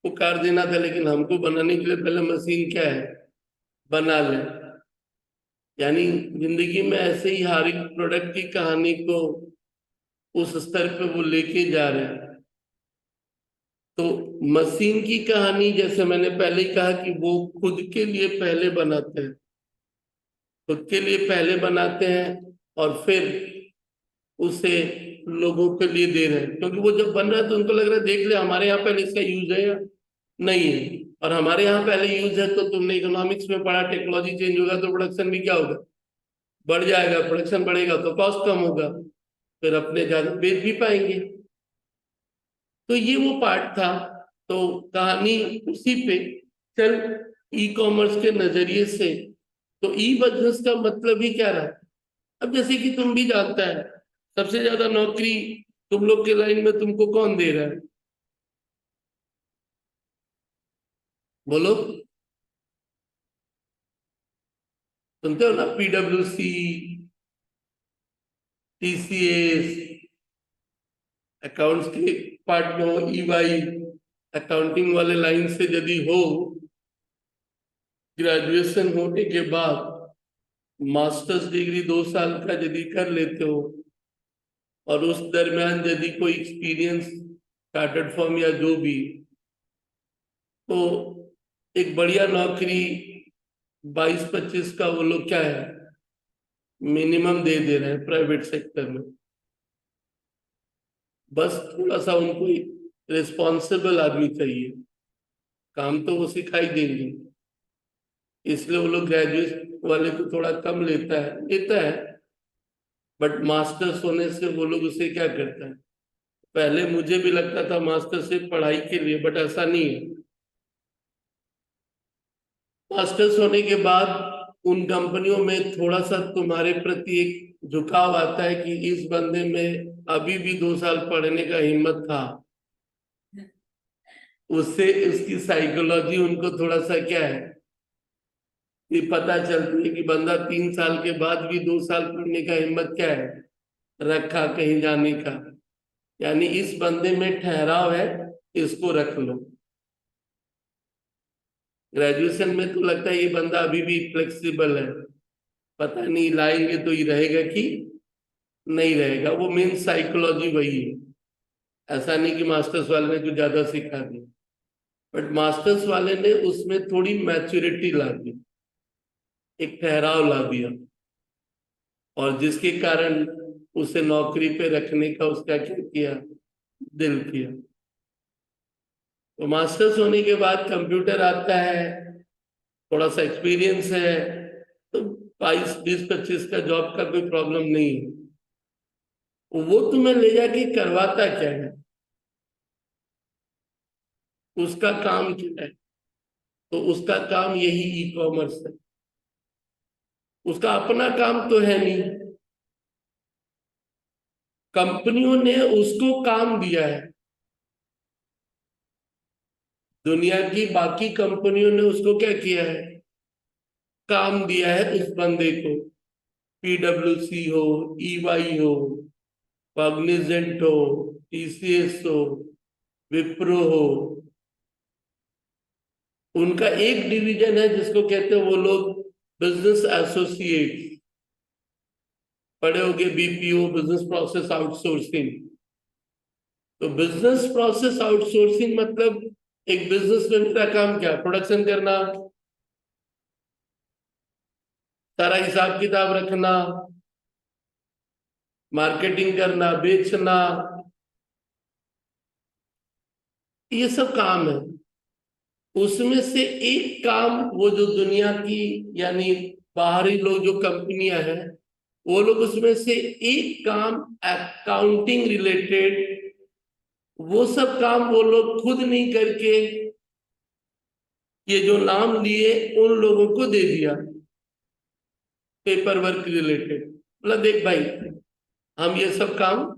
वो कार देना था, लेकिन हमको बनाने के लिए पहले मशीन क्या है, बना ले। यानी जिंदगी में ऐसे ही हर एक प्रोडक्ट की कहानी को उस स्तर पे वो लेके जा रहे हैं। तो मशीन की कहानी, जैसे मैंने पहले ही कहा कि वो खुद के लिए पहले बनाते हैं, खुद के लिए पहले बनाते हैं और फिर उसे लोगों के लिए दे रहे हैं। क्योंकि वो जब बन रहा है तो उनको लग रहा है देख ले हमारे यहाँ पहले इसका यूज है या नहीं है, और हमारे यहाँ पहले यूज है तो तुमने इकोनॉमिक्स में पढ़ा, टेक्नोलॉजी चेंज होगा तो प्रोडक्शन भी क्या होगा, बढ़ जाएगा। प्रोडक्शन बढ़ेगा तो कॉस्ट कम होगा, फिर अपने ज्यादा बेच भी पाएंगे। तो ये वो पार्ट था। तो कहानी उसी पे चल, ई कॉमर्स के नजरिए से तो ई बिजनेस का मतलब ही क्या रहा। अब जैसे कि तुम भी जानता है, सबसे ज्यादा नौकरी तुम लोग के लाइन में तुमको कौन दे रहा है, बोलो। सुनते हो ना, PWC, TCS, अकाउंट्स के पार्ट में हो, EY, अकाउंटिंग वाले लाइन से यदि हो, ग्रेजुएशन होने के बाद मास्टर्स डिग्री 2 साल का यदि कर लेते हो, और उस दरमियान यदि कोई एक्सपीरियंस चार्टर्ड फर्म या जो भी, तो एक बढ़िया नौकरी 22-25 का वो लोग क्या है, मिनिमम दे रहे हैं प्राइवेट सेक्टर में। बस थोड़ा सा उनको रिस्पॉन्सिबल आदमी चाहिए, काम तो वो सिखाई देंगे। इसलिए वो लोग ग्रेजुएट वाले को थोड़ा कम लेता है। बट मास्टर्स होने से वो लोग उसे क्या करता है, पहले मुझे भी लगता था मास्टर सिर्फ पढ़ाई के लिए, बट ऐसा नहीं है। मास्टर्स होने के बाद उन कंपनियों में थोड़ा सा तुम्हारे प्रति एक झुकाव आता है कि इस बंदे में अभी भी 2 साल पढ़ने का हिम्मत था। उससे उसकी साइकोलॉजी उनको थोड़ा सा क्या है, ये पता चलती है कि बंदा 3 साल के बाद भी 2 साल पढ़ने का हिम्मत क्या है रखा कहीं जाने का। यानी इस बंदे में ठहराव है, इसको रख लो। ग्रेजुएशन में तो लगता है ये बंदा अभी भी फ्लेक्सिबल है, पता नहीं लाएंगे तो ये रहेगा कि नहीं रहेगा। वो मेन साइकोलॉजी वही है। ऐसा नहीं कि मास्टर्स वाले ने कुछ ज्यादा सिखा दिया, बट मास्टर्स वाले ने उसमें थोड़ी मैच्योरिटी ला दी, एक ठहराव ला दिया, और जिसके कारण उसे नौकरी पे रखने का उसका क्या किया, दिल किया। तो मास्टर्स होने के बाद कंप्यूटर आता है, थोड़ा सा एक्सपीरियंस है, तो 22 20 25 का जॉब का कोई प्रॉब्लम नहीं है। वो तुम्हें ले जाके करवाता क्या है, उसका काम क्या है? तो उसका काम यही ई कॉमर्स है। उसका अपना काम तो है नहीं, कंपनियों ने उसको काम दिया है। दुनिया की बाकी कंपनियों ने उसको क्या किया है, काम दिया है उस बंदे को। पीडब्ल्यूसी हो, ईवाई हो, कॉग्निजेंट हो, टीसीएस हो, विप्रो हो, उनका एक डिवीजन है जिसको कहते हैं वो लोग बिजनेस एसोसिएट। पढ़े होगे बीपीओ, बिजनेस प्रोसेस आउटसोर्सिंग। तो बिजनेस प्रोसेस आउटसोर्सिंग मतलब एक बिजनेस में मेरा काम क्या, प्रोडक्शन करना, सारा हिसाब किताब रखना, मार्केटिंग करना, बेचना, ये सब काम है। उसमें से एक काम वो जो दुनिया की, यानी बाहरी लोग जो कंपनियां हैं, वो लोग उसमें से एक काम अकाउंटिंग रिलेटेड, वो सब काम वो लोग खुद नहीं करके ये जो नाम लिए उन लोगों को दे दिया, पेपर वर्क रिलेटेड। मतलब देख भाई, हम ये सब काम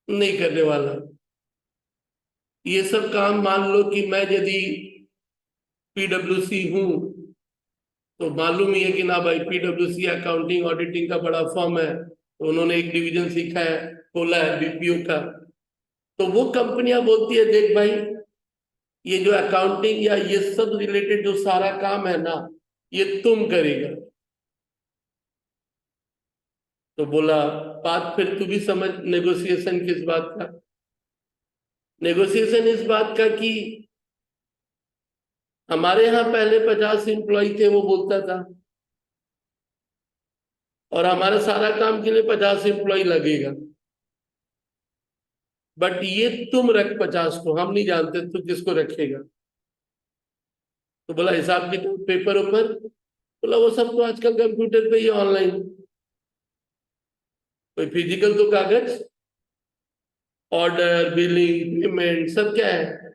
नहीं करने वाला। ये सब काम मान लो कि मैं यदि पीडब्ल्यूसी हूं, तो मालूम ही है कि ना भाई, पीडब्ल्यूसी अकाउंटिंग ऑडिटिंग का बड़ा फर्म है, तो उन्होंने एक डिवीजन सीखा है, खोला है बीपीओ का। तो वो कंपनियां बोलती है देख भाई, ये जो अकाउंटिंग या ये सब रिलेटेड जो सारा काम है ना, ये तुम करेगा। तो बोला, बात फिर तू भी समझ, नेगोशिएशन किस बात का, नेगोशिएशन इस बात का कि हमारे यहाँ पहले 50 एम्प्लॉय थे, वो बोलता था, और हमारे सारा काम के लिए 50 एम्प्लॉय लगेगा, बट ये तुम रख 50 को, हम नहीं जानते तू किसको रखेगा। तो बोला हिसाब किताब पेपर ऊपर, बोला वो सब तो आजकल कंप्यूटर पे ही, ऑनलाइन, कोई फिजिकल तो कागज, ऑर्डर, बिलिंग, पेमेंट सब क्या है,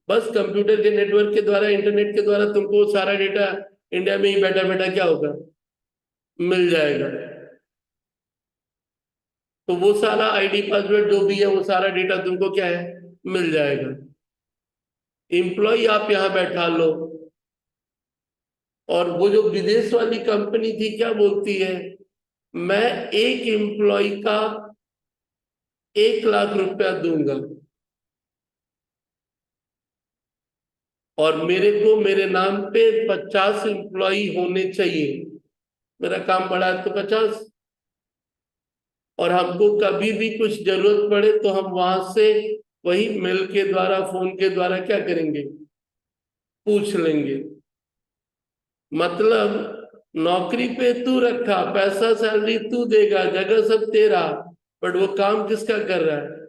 बस कंप्यूटर के नेटवर्क के द्वारा, इंटरनेट के द्वारा तुमको सारा डेटा इंडिया में ही बैठा बैठा क्या होगा, मिल जाएगा। तो वो सारा आईडी पासवर्ड जो भी है, वो सारा डेटा तुमको क्या है, मिल जाएगा। एम्प्लॉय आप यहाँ बैठा लो। और वो जो विदेश वाली कंपनी थी क्या बोलती है, मैं एक एम्प्लॉय का 1 लाख रुपया दूंगा, और मेरे को मेरे नाम पे 50 एम्प्लॉय होने चाहिए। मेरा काम बड़ा है तो 50, और हमको कभी भी कुछ जरूरत पड़े तो हम वहां से वही मेल के द्वारा, फोन के द्वारा क्या करेंगे, पूछ लेंगे। मतलब नौकरी पे तू रखा, पैसा सैलरी तू देगा, जगह सब तेरा, बट वो काम किसका कर रहा है,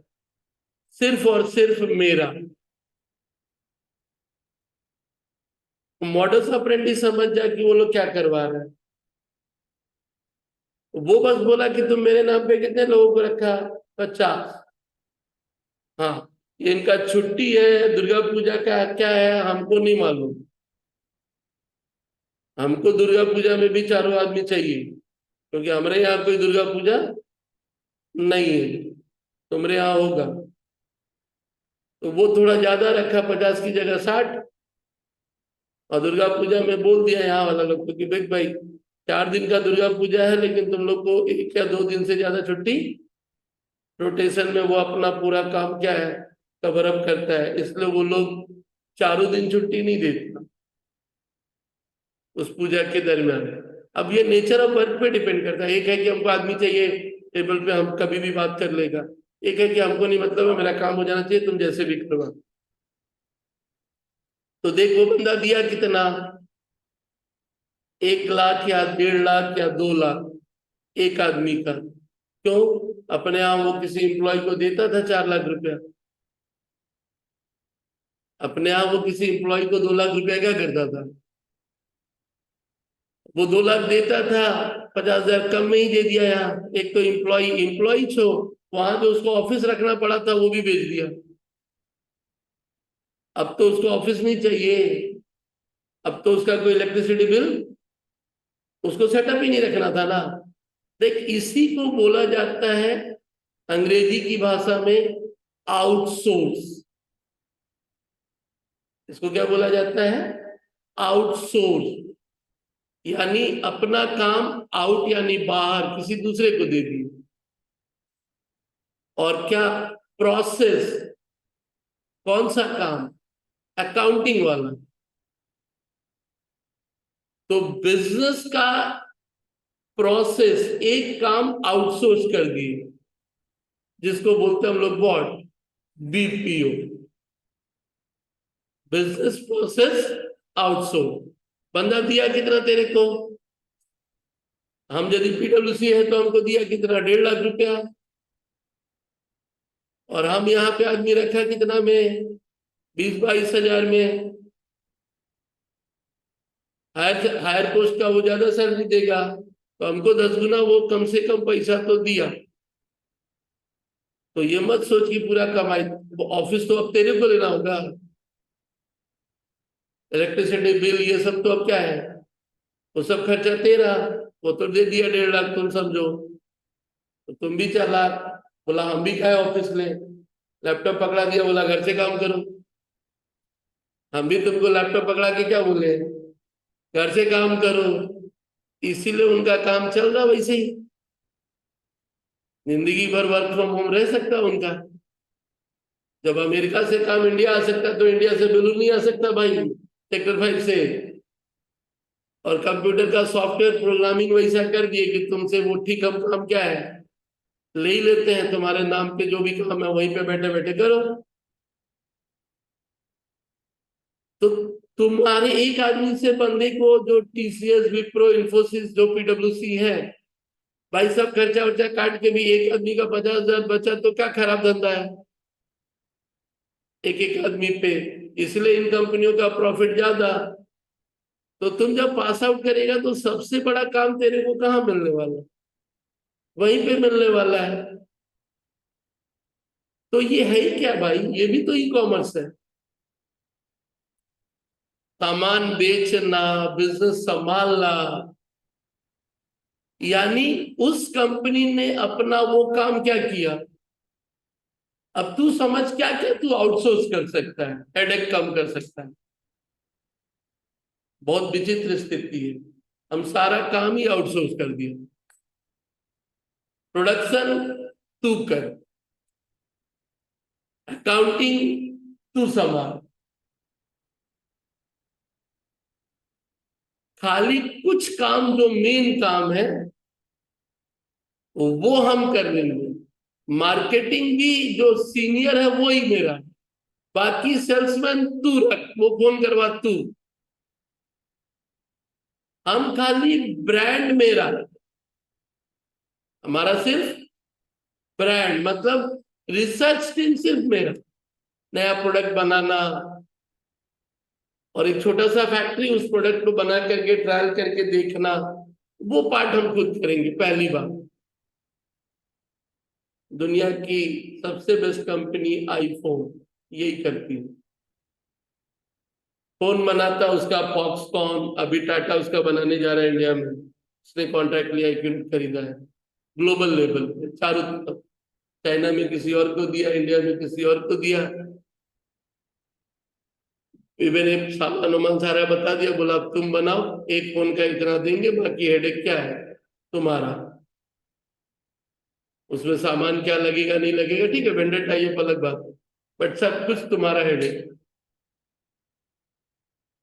सिर्फ और सिर्फ मेरा। मॉडस अप्रेंटिस समझ जा कि वो लोग क्या करवा रहे हैं। वो बस बोला कि तुम मेरे नाम पे कितने लोगों को रखा, 50। हाँ, ये इनका छुट्टी है, दुर्गा पूजा का क्या है हमको नहीं मालूम, हमको दुर्गा पूजा में भी चारों आदमी चाहिए, क्योंकि हमारे यहाँ कोई दुर्गा पूजा नहीं है, तुम्हारे यहाँ होगा। तो वो थोड़ा ज्यादा रखा, 50 की जगह 60। और दुर्गा पूजा में बोल दिया यहाँ वाला लोग को कि भाई भाई, 4 दिन का दुर्गा पूजा है, लेकिन तुम लोग को 1 या 2 दिन से ज्यादा छुट्टी रोटेशन में वो अपना पूरा काम क्या है, कवर अप करता है, इसलिए वो लोग चारों दिन छुट्टी नहीं देते उस पूजा के दरमियान। अब ये नेचर ऑफ वर्क पे डिपेंड करता है। एक है कि हमको आदमी चाहिए टेबल पे, हम कभी भी बात कर लेगा। एक है कि हमको नहीं मतलब है, मेरा काम हो जाना चाहिए, तुम जैसे भी करवा। तो देख वो बंदा दिया कितना, 1 लाख या 1.5 लाख या 2 लाख एक आदमी का। क्यों? अपने यहाँ वो किसी एम्प्लॉय को देता था 4 लाख रुपया। अपने यहाँ वो किसी एम्प्लॉय को 2 लाख रुपया क्या करता था, वो 2 लाख देता था, 50,000 कम में ही दे दिया। यहाँ एक तो एम्प्लॉय एम्प्लॉय छो, वहां जो उसको ऑफिस रखना पड़ा था वो भी बेच दिया। अब तो उसको ऑफिस नहीं चाहिए, अब तो उसका कोई इलेक्ट्रिसिटी बिल उसको सेटअप ही नहीं रखना था ना। देख इसी को बोला जाता है अंग्रेजी की भाषा में आउटसोर्स। इसको क्या बोला जाता है? आउटसोर्स। यानी अपना काम आउट यानी बाहर किसी दूसरे को दे दिए। और क्या? प्रोसेस। कौन सा काम? अकाउंटिंग वाला। तो बिजनेस का प्रोसेस एक काम आउटसोर्स कर दिए, जिसको बोलते हैं हम लोग what, BPO, business process outsource. बंदा दिया कितना तेरे को? हम यदि पीडब्ल्यूसी है तो हमको दिया कितना, 1.5 लाख रुपया। और हम यहाँ पे आदमी रखा कितना में, 20-22 हजार में। हायर हायर पोस्ट का वो ज्यादा सैलरी देगा, तो हमको 10 गुना वो कम से कम पैसा तो दिया। तो ये मत सोच कि पूरा कमाई, वो ऑफिस तो अब तेरे को लेना होगा। इलेक्ट्रिसिटी बिल ये सब तो अब क्या है, वो सब खर्चा तेरा। वो तो दे दिया 1.5 लाख, तुम समझो। तो तुम भी 4 लाख। बोला हम भी खाए ऑफिस में, लैपटॉप पकड़ा दिया, बोला घर से काम करो। हम भी तुमको लैपटॉप पकड़ा के क्या बोले, घर से काम करो। इसीलिए उनका काम चल रहा वैसे ही। जिंदगी भर वर्क फ्रॉम होम रह सकता उनका। जब अमेरिका से काम इंडिया आ सकता, तो इंडिया से बिल्कुल नहीं आ सकता भाई, सेक्टर 5 से। और कंप्यूटर का सॉफ्टवेयर प्रोग्रामिंग वैसा कर दिए कि तुमसे वो ठीक हम काम क्या है, ले ही लेते हैं, तुम्हारे नाम पे जो भी काम है वहीं पे बैठे बैठे करो। तो तुम्हारे एक आदमी से बंदे को, जो टीसीएस, विप्रो, इन्फोसिस, जो पीडब्ल्यूसी है, भाई सब खर्चा वर्चा काट के भी एक आदमी का 50,000 बचा, तो क्या खराब धंधा है एक एक आदमी पे। इसलिए इन कंपनियों का प्रॉफिट ज्यादा। तो तुम जब पास आउट करेगा तो सबसे बड़ा काम तेरे को कहाँ मिलने वाला है? वहीं पे मिलने वाला है। तो ये है ही क्या भाई, ये भी तो ई कॉमर्स है। सामान बेचना, बिजनेस संभालना। यानी उस कंपनी ने अपना वो काम क्या किया। अब तू समझ क्या क्या तू आउटसोर्स कर सकता है, हेडेक कम कर सकता है। बहुत विचित्र स्थिति है, हम सारा काम ही आउटसोर्स कर दिया। प्रोडक्शन तू कर, अकाउंटिंग तू संभाल। खाली कुछ काम जो मेन काम है वो हम कर लेंगे। मार्केटिंग भी जो सीनियर है वो ही मेरा है। बाकी सेल्समैन तू रख, वो फोन करवा तू। हम खाली ब्रांड मेरा, हमारा सिर्फ ब्रांड मतलब रिसर्च टीम सिर्फ मेरा, नया प्रोडक्ट बनाना। और एक छोटा सा फैक्ट्री, उस प्रोडक्ट को बना करके ट्रायल करके देखना, वो पार्ट हम खुद करेंगे पहली बार। दुनिया की सबसे बेस्ट कंपनी आईफोन यही करती है। फोन बनाता उसका फॉक्सकॉन, अभी टाटा उसका बनाने जा रहा है इंडिया में। उसने कॉन्ट्रैक्ट लिया, इक्विपमेंट खरीदा है ग्लोबल लेवल पे चारों तरफ। चाइना में किसी और को दिया, इंडिया में किसी और को दिया। मैंने सामान वामान सारा बता दिया, बोला अब तुम बनाओ, एक फोन का इतना देंगे, बाकी हेडेक क्या है तुम्हारा। उसमें सामान क्या लगेगा नहीं लगेगा ठीक है, वेंडर टाई अप अलग बात है, बट सब कुछ तुम्हारा हेडेक।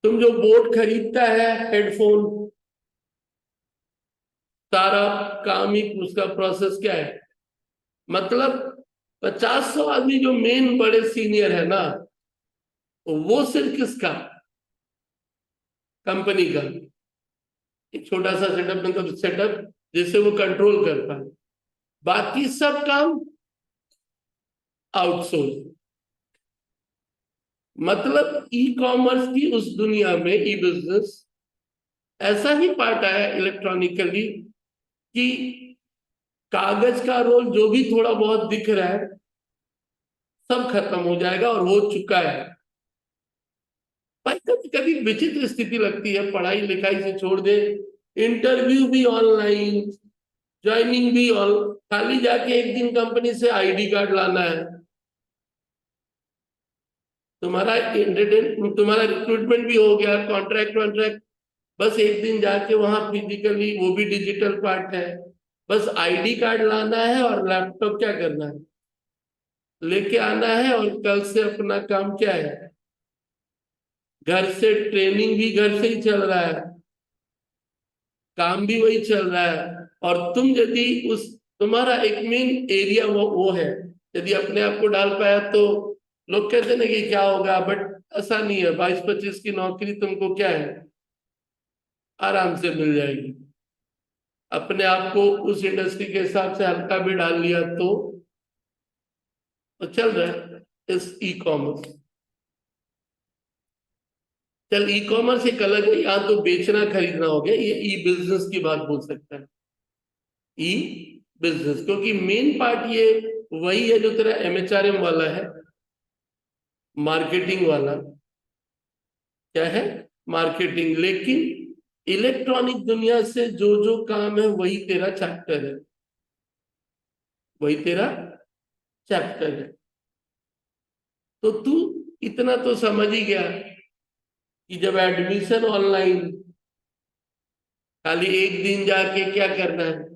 तुम जो बोट खरीदता है, हेडफोन, सारा काम ही उसका प्रोसेस क्या है, मतलब 50-100 आदमी जो मेन बड़े सीनियर है ना, वो सिर्फ किसका, कंपनी का एक छोटा सा सेटअप, मतलब सेटअप जिससे वो कंट्रोल करता है, बाकी सब काम आउटसोर्स। मतलब ई कॉमर्स की उस दुनिया में, ई बिजनेस ऐसा ही पार्ट आया इलेक्ट्रॉनिकली कि कागज का रोल जो भी थोड़ा बहुत दिख रहा है सब खत्म हो जाएगा, और हो चुका है। भाई कभी कभी विचित्र स्थिति लगती है, पढ़ाई लिखाई से छोड़ दे, इंटरव्यू भी ऑनलाइन, ज्वाइनिंग भी ऑन, खाली जाके एक दिन कंपनी से आईडी कार्ड लाना है, तुम्हारा तुम्हारा रिक्रूटमेंट भी हो गया, कॉन्ट्रैक्ट वॉन्ट्रैक्ट, बस एक दिन जाके वहां फिजिकली, वो भी डिजिटल पार्ट है, बस आईडी कार्ड लाना है और लैपटॉप क्या करना है, लेके आना है, और कल से अपना काम क्या है, घर से, ट्रेनिंग भी घर से ही चल रहा है, काम भी वही चल रहा है। और तुम यदि उस, तुम्हारा एक मेन एरिया वो है, यदि अपने आप को डाल पाया तो लोग कहते हैं ना कि क्या होगा, बट ऐसा नहीं है, 22-25 की नौकरी तुमको क्या है, आराम से मिल जाएगी। अपने आप को उस इंडस्ट्री के हिसाब से हल्का भी डाल लिया तो चल रहा है इस ई कॉमर्स। चल ई कॉमर्स एक अलग है, यहाँ तो बेचना खरीदना हो गया, ये ई बिजनेस की बात बोल सकता है, ई बिजनेस, क्योंकि मेन पार्ट ये वही है जो तेरा एमएचआरएम वाला है, मार्केटिंग वाला, क्या है, मार्केटिंग, लेकिन इलेक्ट्रॉनिक दुनिया से जो जो काम है वही तेरा चैप्टर है, वही तेरा चैप्टर है। तो तू इतना तो समझ ही गया कि जब एडमिशन ऑनलाइन, खाली एक दिन जाके क्या करना है,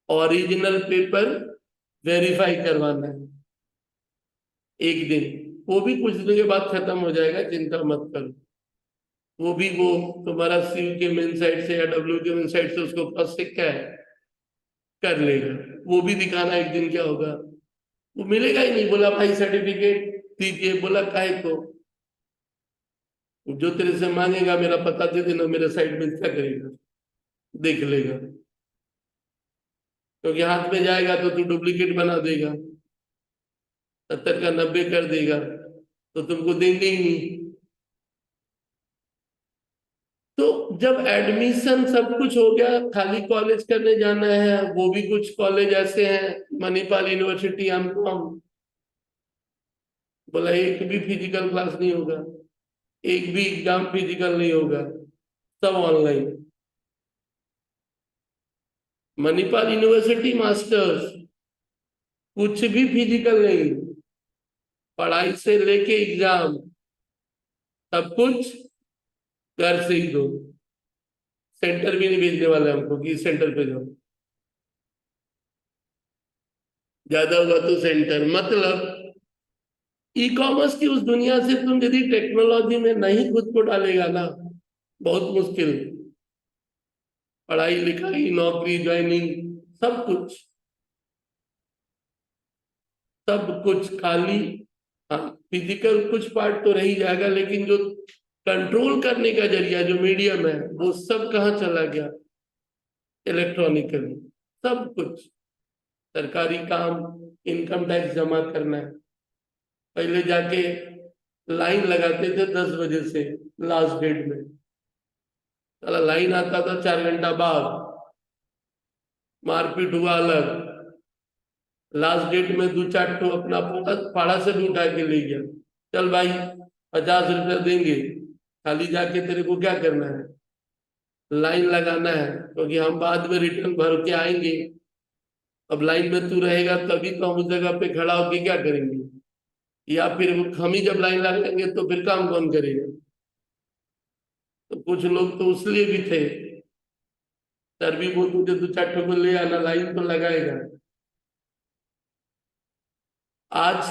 ओरिजिनल पेपर वेरीफाई करवाना है, एक दिन, वो भी कुछ दिन के बाद खत्म हो जाएगा, चिंता मत करो। वो भी वो तुम्हारा सीयू के मेन साइड से या डब्ल्यू के मेन साइड से उसको क्रॉस चेक क्या है कर लेगा, वो भी दिखाना एक दिन क्या होगा, वो मिलेगा ही नहीं, बोला भाई सर्टिफिकेट दीजिए, बोला काहे को, जो तेरे से मांगेगा मेरा पता दे देना, मेरे साइड में क्या करेगा, देख लेगा, क्योंकि हाथ में जाएगा तो तू डुप्लीकेट बना देगा, 70 का 90 कर देगा, तो तुमको देंगे ही नहीं। तो जब एडमिशन सब कुछ हो गया, खाली कॉलेज करने जाना है, वो भी कुछ कॉलेज ऐसे हैं, मणिपाल यूनिवर्सिटी, हमको हम बोला एक भी फिजिकल क्लास नहीं होगा, एक भी एग्जाम फिजिकल नहीं होगा, सब ऑनलाइन। मणिपाल यूनिवर्सिटी मास्टर्स, कुछ भी फिजिकल नहीं, पढ़ाई से लेके एग्जाम सब कुछ घर से ही दो, सेंटर भी नहीं भेजने वाले हमको कि सेंटर पे जाओ, ज्यादा हुआ तो सेंटर, मतलब ई कॉमर्स की उस दुनिया से तुम यदि टेक्नोलॉजी में नहीं खुद को डालेगा ना, बहुत मुश्किल, पढ़ाई लिखाई, नौकरी, ज्वाइनिंग, सब कुछ, सब कुछ खाली। हाँ, फिजिकल कुछ पार्ट तो रह ही जाएगा, लेकिन जो कंट्रोल करने का जरिया, जो मीडियम है, वो सब कहाँ चला गया, इलेक्ट्रॉनिकली, सब कुछ। सरकारी काम, इनकम टैक्स जमा करना है, पहले जाके लाइन लगाते थे 10 बजे से लास्ट डेट में, साला लाइन आता था 4 घंटा बाद, मारपीट हुआ अलग, लास्ट डेट में दो चार ठो अपना फाड़ा से भी उठा के ले गया, चल भाई 50 रुपया देंगे, खाली जाके तेरे को क्या करना है, लाइन लगाना है, क्योंकि हम बाद में रिटर्न भर के आएंगे, अब लाइन में तू रहेगा तभी तो हम उस जगह पे खड़ा होके क्या करेंगे, या फिर हम ही जब लाइन लगाएंगे तो फिर काम कौन करेगा। तो कुछ लोग तो उसलिए भी थे, सर भी बोल तुझे दो चार ठो को ले आना, लाइन तो लगाएगा, आज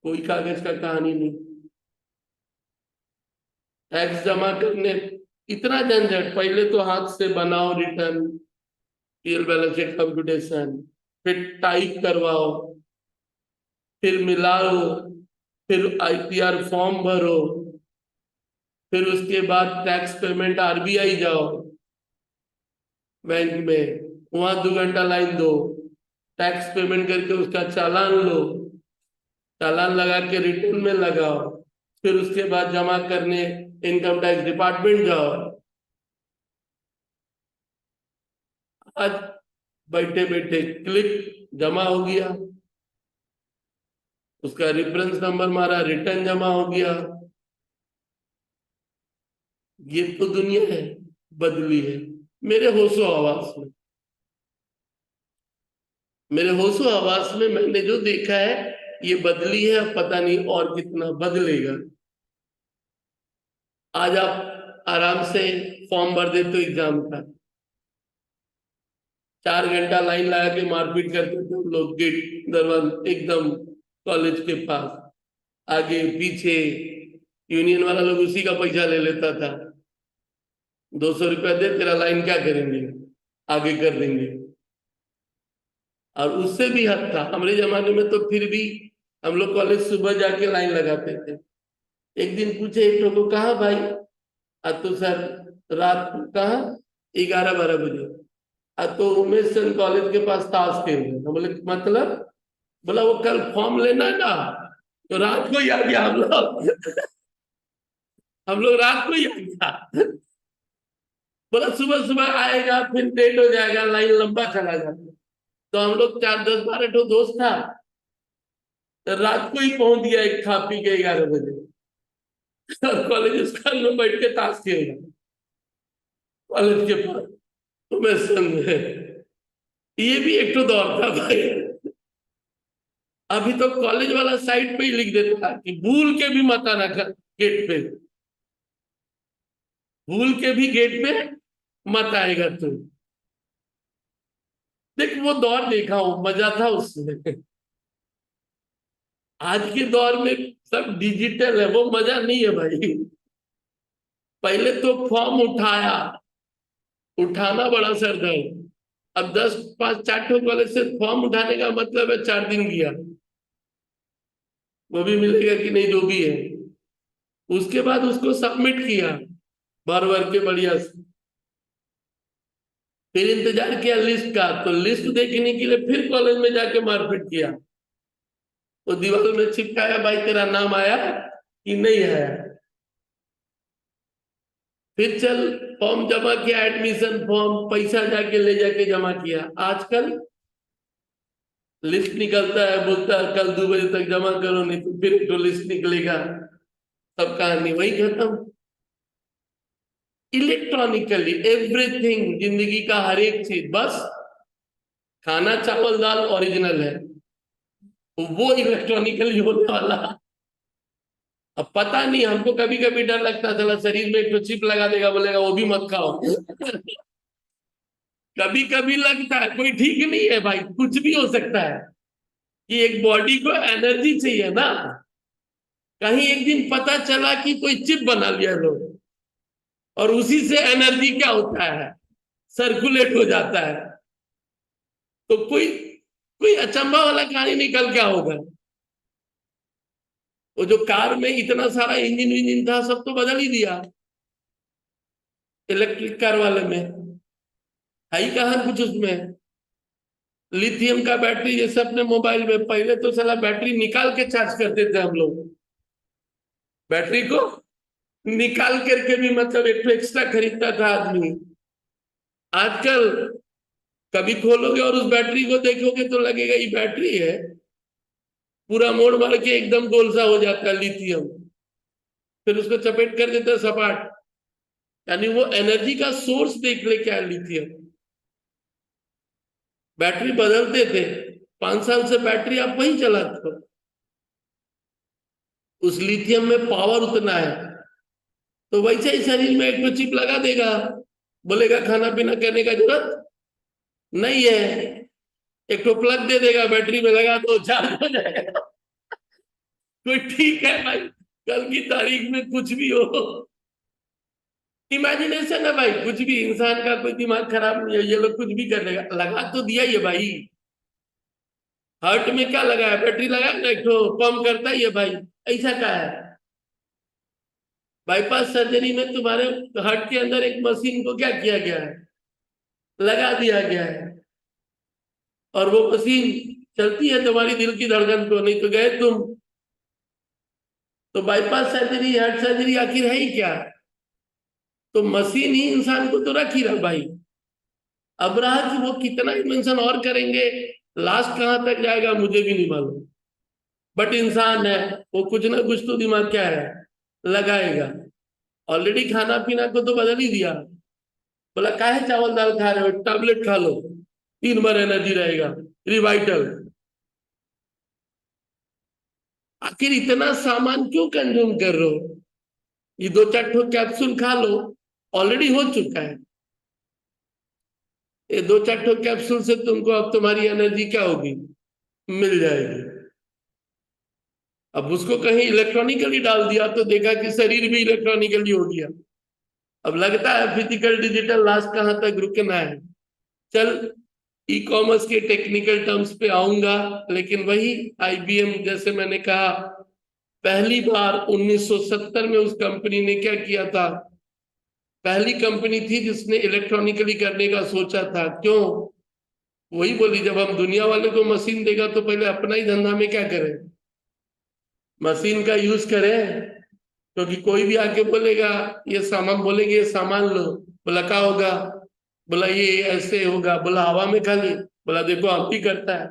कोई कागज का कहानी नहीं। टैक्स जमा करने इतना झंझट, पहले तो हाथ से बनाओ return, PL balance sheet computation, फिर टाइप करवाओ, फिर मिलाओ, फिर आईटीआर फॉर्म भरो, फिर उसके बाद टैक्स पेमेंट आरबीआई जाओ बैंक में, वहां 2 घंटा लाइन दो, टैक्स पेमेंट करके उसका चालान लो, चालान लगा के रिटर्न में लगाओ, फिर उसके बाद जमा करने इनकम टैक्स डिपार्टमेंट जाओ। आज बैठे बैठे क्लिक, जमा हो गया, उसका रेफरेंस नंबर मारा, रिटर्न जमा हो गया। ये तो दुनिया है, बदली है। मेरे होशो हवास में, मेरे होशो हवास में मैंने जो देखा है ये बदली है, अब पता नहीं और कितना बदलेगा। आज आप आराम से फॉर्म भर देते हो एग्जाम का, 4 घंटा लाइन लगा के मारपीट करते थे हम लोग गेट दरवाजा एकदम कॉलेज के पास, आगे पीछे। यूनियन वाला लोग उसी का पैसा ले लेता था, 200 रुपया दे, तेरा लाइन क्या करेंगे, आगे कर देंगे। और उससे भी हद था हमारे जमाने में, तो फिर भी हम लोग कॉलेज सुबह जाके लाइन लगाते थे। एक दिन पूछे एक लोग को, कहा भाई? तो सर रात कहा, 11-12 बजे। तो उमेश चंद कॉलेज के पास ताश खेल रहे। तो बोले मतलब? बोला वो कल फॉर्म लेना है ना, तो रात को ही आ गया हम लोग। हम लोग रात को ही आ गया। बोला सुबह सुबह आएगा, फिर लेट हो जाएगा, लाइन लंबा चला जाता। तो हम लोग 4, 10, 12 दोस्त था, तो रात को ही पहुंच गया एक खा पी के 11 बजे। कॉलेज स्कूल में बैठ के ताश खेल रहा कॉलेज के पास। तो मैं समझे ये भी एक तो दौर था भाई। अभी तो कॉलेज वाला साइड पे ही लिख देता कि भूल के भी मत आना गेट पे, भूल के भी गेट पे मत आएगा तू। देख वो दौर देखा हूं, मजा था उसमें। आज के दौर में सब डिजिटल है, वो मजा नहीं है भाई। पहले तो फॉर्म उठाया, उठाना बड़ा सरदर्द। अब 10, 5, 4 कॉलेज से फॉर्म उठाने का मतलब है 4 दिन किया, वो भी मिलेगा कि नहीं जो भी है। उसके बाद उसको सबमिट किया भर भर के बढ़िया से, फिर इंतजार किया लिस्ट का, तो लिस्ट देखने के लिए फिर कॉलेज में जाके मारपीट किया, तो दीवार में चिपकाया, भाई तेरा नाम आया कि नहीं आया। फिर चल फॉर्म जमा किया, एडमिशन फॉर्म, पैसा जाके ले जाके जमा किया। आजकल लिस्ट निकलता है, बोलता है कल 2 बजे तक जमा करो, नहीं तो फिर तो लिस्ट निकलेगा, सब कहानी वही खत्म। इलेक्ट्रॉनिकली एवरीथिंग, जिंदगी का हर एक चीज, बस खाना चावल दाल ओरिजिनल है, वो इलेक्ट्रॉनिकली होने वाला। अब पता नहीं, हमको कभी कभी डर लगता था शरीर में एक तो चिप लगा देगा, बोलेगा वो भी मत खाओ। कभी कभी लगता है कोई ठीक नहीं है भाई, कुछ भी हो सकता है कि एक बॉडी को एनर्जी चाहिए ना। कहीं एक दिन पता चला कि कोई चिप बना लिया लोग, और उसी से एनर्जी क्या होता है, सर्कुलेट हो जाता है, तो कोई कोई अचंभा वाला कहानी निकल क्या होगा। वो जो कार में इतना सारा इंजन विंजन था, सब तो बदल ही दिया इलेक्ट्रिक कार वाले में। है ही कहाँ कुछ उसमें। लिथियम का बैटरी जैसे अपने मोबाइल में, पहले तो साला बैटरी निकाल के चार्ज करते थे हम लोग, बैटरी को निकाल करके भी, मतलब एक तो एक्स्ट्रा खरीदता था आदमी। आजकल कभी खोलोगे और उस बैटरी को देखोगे तो लगेगा ये बैटरी है, पूरा मोड़ मार के एकदम गोल सा हो जाता है लिथियम, फिर उसको चपेट कर देता है सपाट। यानी वो एनर्जी का सोर्स देख ले क्या है लिथियम। बैटरी बदलते थे, 5 साल से बैटरी आप वही चलाते हो, उस लिथियम में पावर उतना है। तो वैसे ही शरीर में एक तो चिप लगा देगा, बोलेगा खाना पीना करने का जरूरत नहीं है, एक तो प्लग दे देगा, बैटरी में लगा दो चार्ज हो जाएगा। कोई ठीक है भाई, कल की तारीख में कुछ भी हो, इमेजिनेशन है भाई, कुछ भी, इंसान का कोई दिमाग खराब नहीं है, ये लोग कुछ भी कर लेगा। लगा तो दिया ये भाई, हार्ट में क्या लगा है, बैटरी लगा ना, एक तो पंप करता ही है भाई। ऐसा क्या है, बाईपास सर्जरी में तुम्हारे हार्ट के अंदर एक मशीन को क्या किया गया है, लगा दिया गया है, और वो मशीन चलती है तुम्हारी दिल की धड़कन को, नहीं तो गए तुम। तो बाईपास सर्जरी, हार्ट सर्जरी आखिर है ही क्या, तो मशीन ही इंसान को तो रख ही रहा भाई। अब रहा कि वो कितना इन्वेंशन और करेंगे, लास्ट कहां तक जाएगा मुझे भी नहीं मालूम। बट इंसान है, वो कुछ ना कुछ तो दिमाग क्या है, लगाएगा। ऑलरेडी खाना पीना को तो बदल ही दिया, बोला काहे चावल दाल खा रहे हो, टैबलेट खा लो, 3 बार एनर्जी रहेगा, रिवाइटल। आखिर इतना सामान क्यों कंज्यूम कर रहे हो, ये 2-4 कैप्सूल खा लो, ऑलरेडी हो चुका है। ये 2-4 कैप्सूल से तुमको अब तुम्हारी एनर्जी क्या होगी, मिल जाएगी। अब उसको कहीं इलेक्ट्रॉनिकली डाल दिया तो देखा कि शरीर भी इलेक्ट्रॉनिकली हो गया। अब लगता है फिजिकल डिजिटल लास्ट कहां तक रुकना है। चल, ई कॉमर्स के टेक्निकल टर्म्स पे आऊंगा, लेकिन वही आईबीएम, जैसे मैंने कहा, पहली बार 1970 में उस कंपनी ने क्या किया था, पहली कंपनी थी जिसने इलेक्ट्रॉनिकली करने का सोचा था। क्यों, वही बोली, जब हम दुनिया वाले को मशीन देगा तो पहले अपना ही धंधा में क्या करें, मशीन का यूज करें। क्योंकि कोई भी आके बोलेगा, ये सामान, बोलेंगे ये सामान लो, बोला क्या होगा, बोला ये ऐसे होगा, बोला हवा में खाली, बोला देखो हम भी करता है,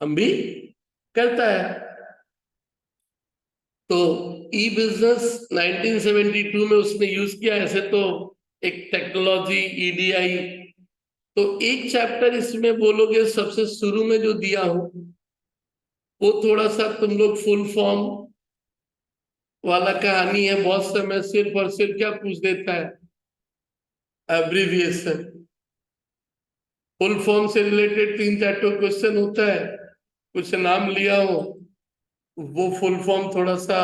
हम भी करता है। तो ई बिजनेस 1972 में उसने यूज किया। ऐसे तो एक टेक्नोलॉजी ईडीआई, तो एक चैप्टर इसमें बोलोगे सबसे शुरू में जो दिया हो, वो थोड़ा सा तुम लोग फुल फॉर्म वाला कहानी है, बहुत समय सिर्फ और सिर्फ क्या पूछ देता है, एब्रीविएशन। फुल फॉर्म से रिलेटेड 3-4 क्वेश्चन होता है, कुछ नाम लिया हो, वो फुल फॉर्म थोड़ा सा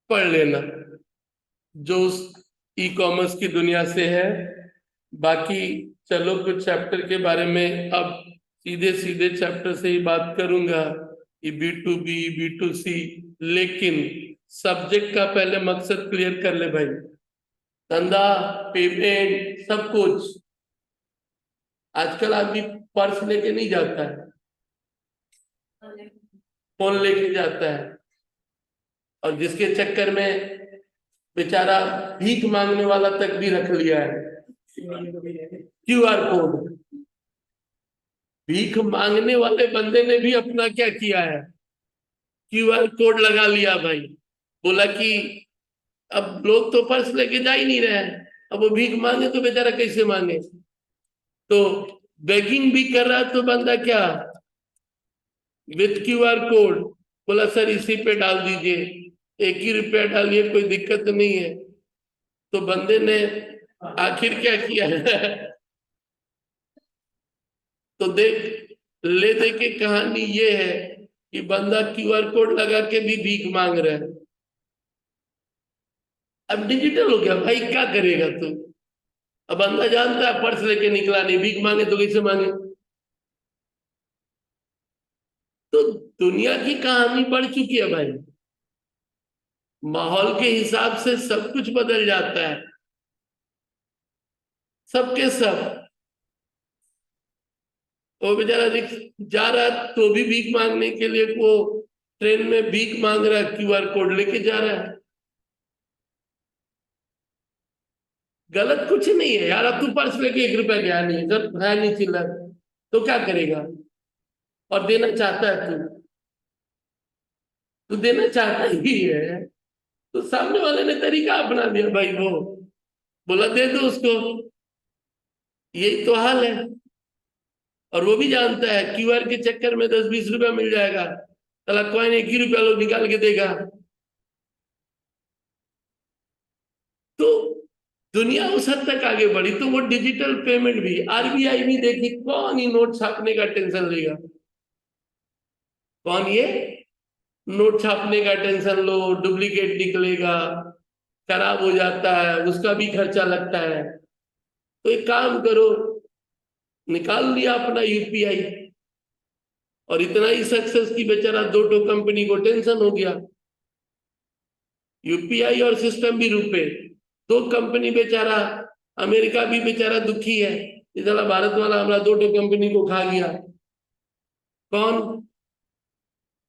पढ़ लेना, जो उस ई कॉमर्स की दुनिया से है। बाकी चलो कुछ चैप्टर के बारे में अब सीधे सीधे चैप्टर से ही बात करूंगा, ये B2B B2C। लेकिन सब्जेक्ट का पहले मकसद क्लियर कर ले भाई, धंधा, पेमेंट, सब कुछ। आजकल आदमी पर्स लेके नहीं जाता है, फोन लेके जाता है, और जिसके चक्कर में बेचारा भीख मांगने वाला तक भी रख लिया है, QR कोड। भीख मांगने वाले बंदे ने भी अपना क्या किया है, QR कोड लगा लिया भाई। बोला कि अब लोग तो पर्स लेके जा ही नहीं रहे हैं, अब वो भीख मांगे तो बेचारा कैसे मांगे। तो बेगिंग भी कर रहा तो बंदा क्या, विथ QR कोड, बोला सर इसी पे डाल दीजिए, 1 ही रुपया डालिए, कोई दिक्कत नहीं है। तो बंदे ने आखिर क्या किया है तो देख, ले दे के कहानी ये है कि बंदा QR कोड लगा के भी भीख मांग रहा है। अब डिजिटल हो गया भाई, क्या करेगा तू। अब बंदा जानता है पर्स लेके निकला नहीं, भीख मांगे तो कैसे मांगे। तो दुनिया की कहानी बढ़ चुकी है भाई, माहौल के हिसाब से सब कुछ बदल जाता है, सबके सब। वो बेचारा जा रहा तो भी भीख मांगने के लिए, वो ट्रेन में भीख मांग रहा है, QR कोड लेके जा रहा है। गलत कुछ नहीं है यार, अब तू पर्स लेके 1 रुपया गया नहीं, जब है नहीं चिल्लर, तो क्या करेगा, और देना चाहता है तू, तू देना चाहता ही है, तो सामने वाले ने तरीका अपना दिया भाई, वो बोला दे दो उसको, यही तो हाल है। और वो भी जानता है QR के चक्कर में 10-20 रुपया मिल जाएगा, साला कॉइन 1 ही रुपया लोग निकाल के देगा। तो दुनिया उस हद तक आगे बढ़ी तो वो डिजिटल पेमेंट भी, आरबीआई भी देखी, कौन ही नोट छापने का टेंशन लेगा, कौन ये नोट छापने का टेंशन लो, डुप्लीकेट निकलेगा, खराब हो जाता है, उसका भी खर्चा लगता है। तो एक काम करो, निकाल लिया अपना यूपीआई, और इतना ही सक्सेस की बेचारा दो टो कंपनी को टेंशन हो गया, यूपीआई और सिस्टम भी रुपए, दो कंपनी बेचारा, अमेरिका भी बेचारा दुखी है, इधर भारत वाला हमारा दो टो कंपनी को खा गया। कौन?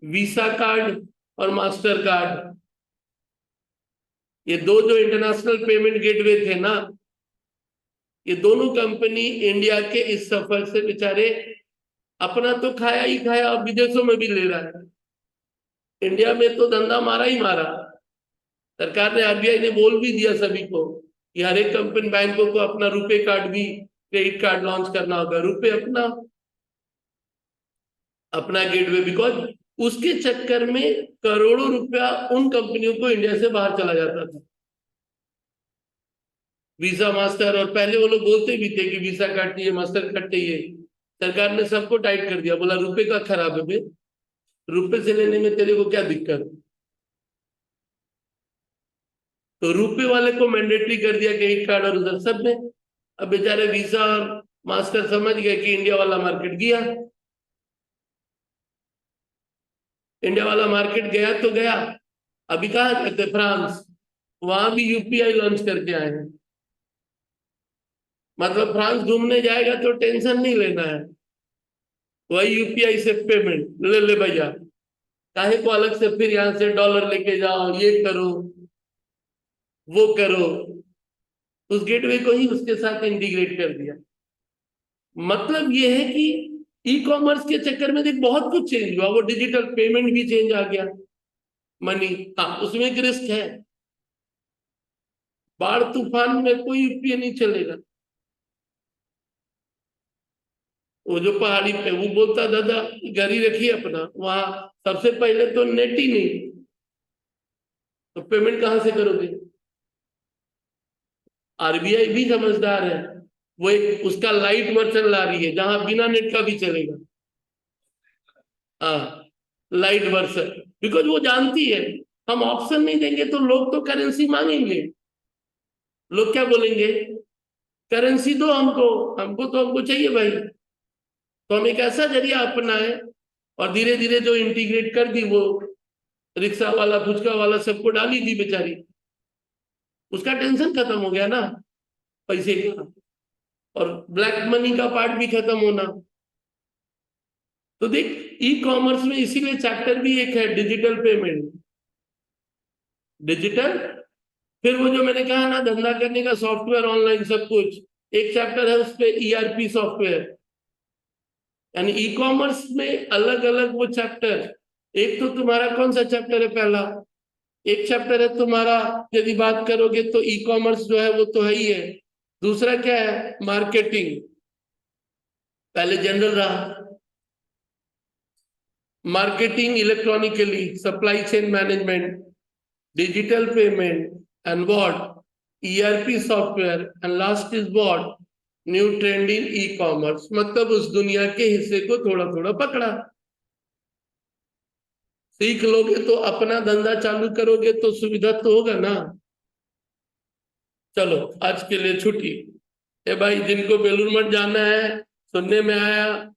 वीसा कार्ड और मास्टर कार्ड, ये दो जो इंटरनेशनल पेमेंट गेटवे थे ना, ये दोनों कंपनी इंडिया के इस सफर से बेचारे अपना तो खाया ही खाया, और विदेशों में भी ले रहा है। इंडिया में तो धंधा मारा ही मारा। सरकार ने, आरबीआई ने बोल भी दिया सभी को कि हर एक कंपनी बैंकों को अपना रुपए कार्ड भी, क्रेडिट कार्ड लॉन्च करना होगा, रुपए अपना अपना गेटवे, बिकॉज उसके चक्कर में करोड़ों रुपया उन कंपनियों को इंडिया से बाहर चला जाता था। वीजा मास्टर, और पहले वो लोग बोलते भी थे कि वीसा कार्ड चाहिए, मास्टर कार्ड चाहिए, सरकार ने सबको टाइट कर दिया, बोला रुपए का खराब है बे, रुपए से लेने में तेरे को क्या दिक्कत। तो रुपए वाले को मैंडेटरी कर दिया क्रेडिट कार्ड, और उधर सब में। अब बेचारे वीसा और मास्टर समझ गए कि इंडिया वाला मार्केट गया, इंडिया वाला मार्केट गया तो गया। अभी कहाँ कहते, फ्रांस, वहां भी यूपीआई लॉन्च करके आए हैं। मतलब फ्रांस घूमने जाएगा तो टेंशन नहीं लेना है, वही यूपीआई से पेमेंट ले ले भैया, काहे को अलग से फिर यहाँ से डॉलर लेके जाओ, ये करो वो करो। उस गेटवे को ही उसके साथ इंटीग्रेट कर दिया। मतलब ये है कि ई कॉमर्स के चक्कर में देख बहुत कुछ चेंज हुआ, वो डिजिटल पेमेंट भी चेंज आ गया, मनी। हाँ, उसमें एक रिस्क है, बाढ़ तूफान में कोई यूपीआई नहीं चलेगा। वो जो पहाड़ी पे वो बोलता, दादा घर ही रखिए अपना, वहां सबसे पहले तो नेट ही नहीं, तो पेमेंट कहाँ से करोगे। आरबीआई भी समझदार है, वो एक उसका लाइट वर्जन ला रही है जहां बिना नेट का भी चलेगा। हाँ, लाइट वर्जन, बिकॉज वो जानती है हम ऑप्शन नहीं देंगे तो लोग तो करेंसी मांगेंगे। लोग क्या बोलेंगे, करेंसी दो हमको, हमको तो हमको चाहिए भाई। तो हम एक ऐसा जरिया अपनाए, और धीरे धीरे जो इंटीग्रेट कर दी, वो रिक्शा वाला, फुचका वाला सबको डाली दी बेचारी, उसका टेंशन खत्म हो गया ना, पैसे का, और ब्लैक मनी का पार्ट भी खत्म होना। तो देख, ई कॉमर्स में इसीलिए चैप्टर भी एक है, डिजिटल पेमेंट, डिजिटल। फिर वो जो मैंने कहा ना, धंधा करने का सॉफ्टवेयर, ऑनलाइन सब कुछ, एक चैप्टर है उस पे, ईआरपी सॉफ्टवेयर। यानी ई कॉमर्स में अलग अलग वो चैप्टर, एक तो तुम्हारा कौन सा चैप्टर है, पहला एक चैप्टर है तुम्हारा, यदि बात करोगे तो ई कॉमर्स जो है वो तो है ही है। दूसरा क्या है, मार्केटिंग, पहले जनरल रहा, marketing electronically, supply chain management, digital payment, and what, ERP software, and last is what, new trend in e-commerce। मतलब उस दुनिया के हिस्से को थोड़ा थोड़ा पकड़ा। सीख लोगे तो अपना धंधा चालू करोगे तो सुविधा तो होगा ना। चलो आज के लिए छुट्टी। ए भाई, जिनको बेलूर मठ जाना है, सुनने में आया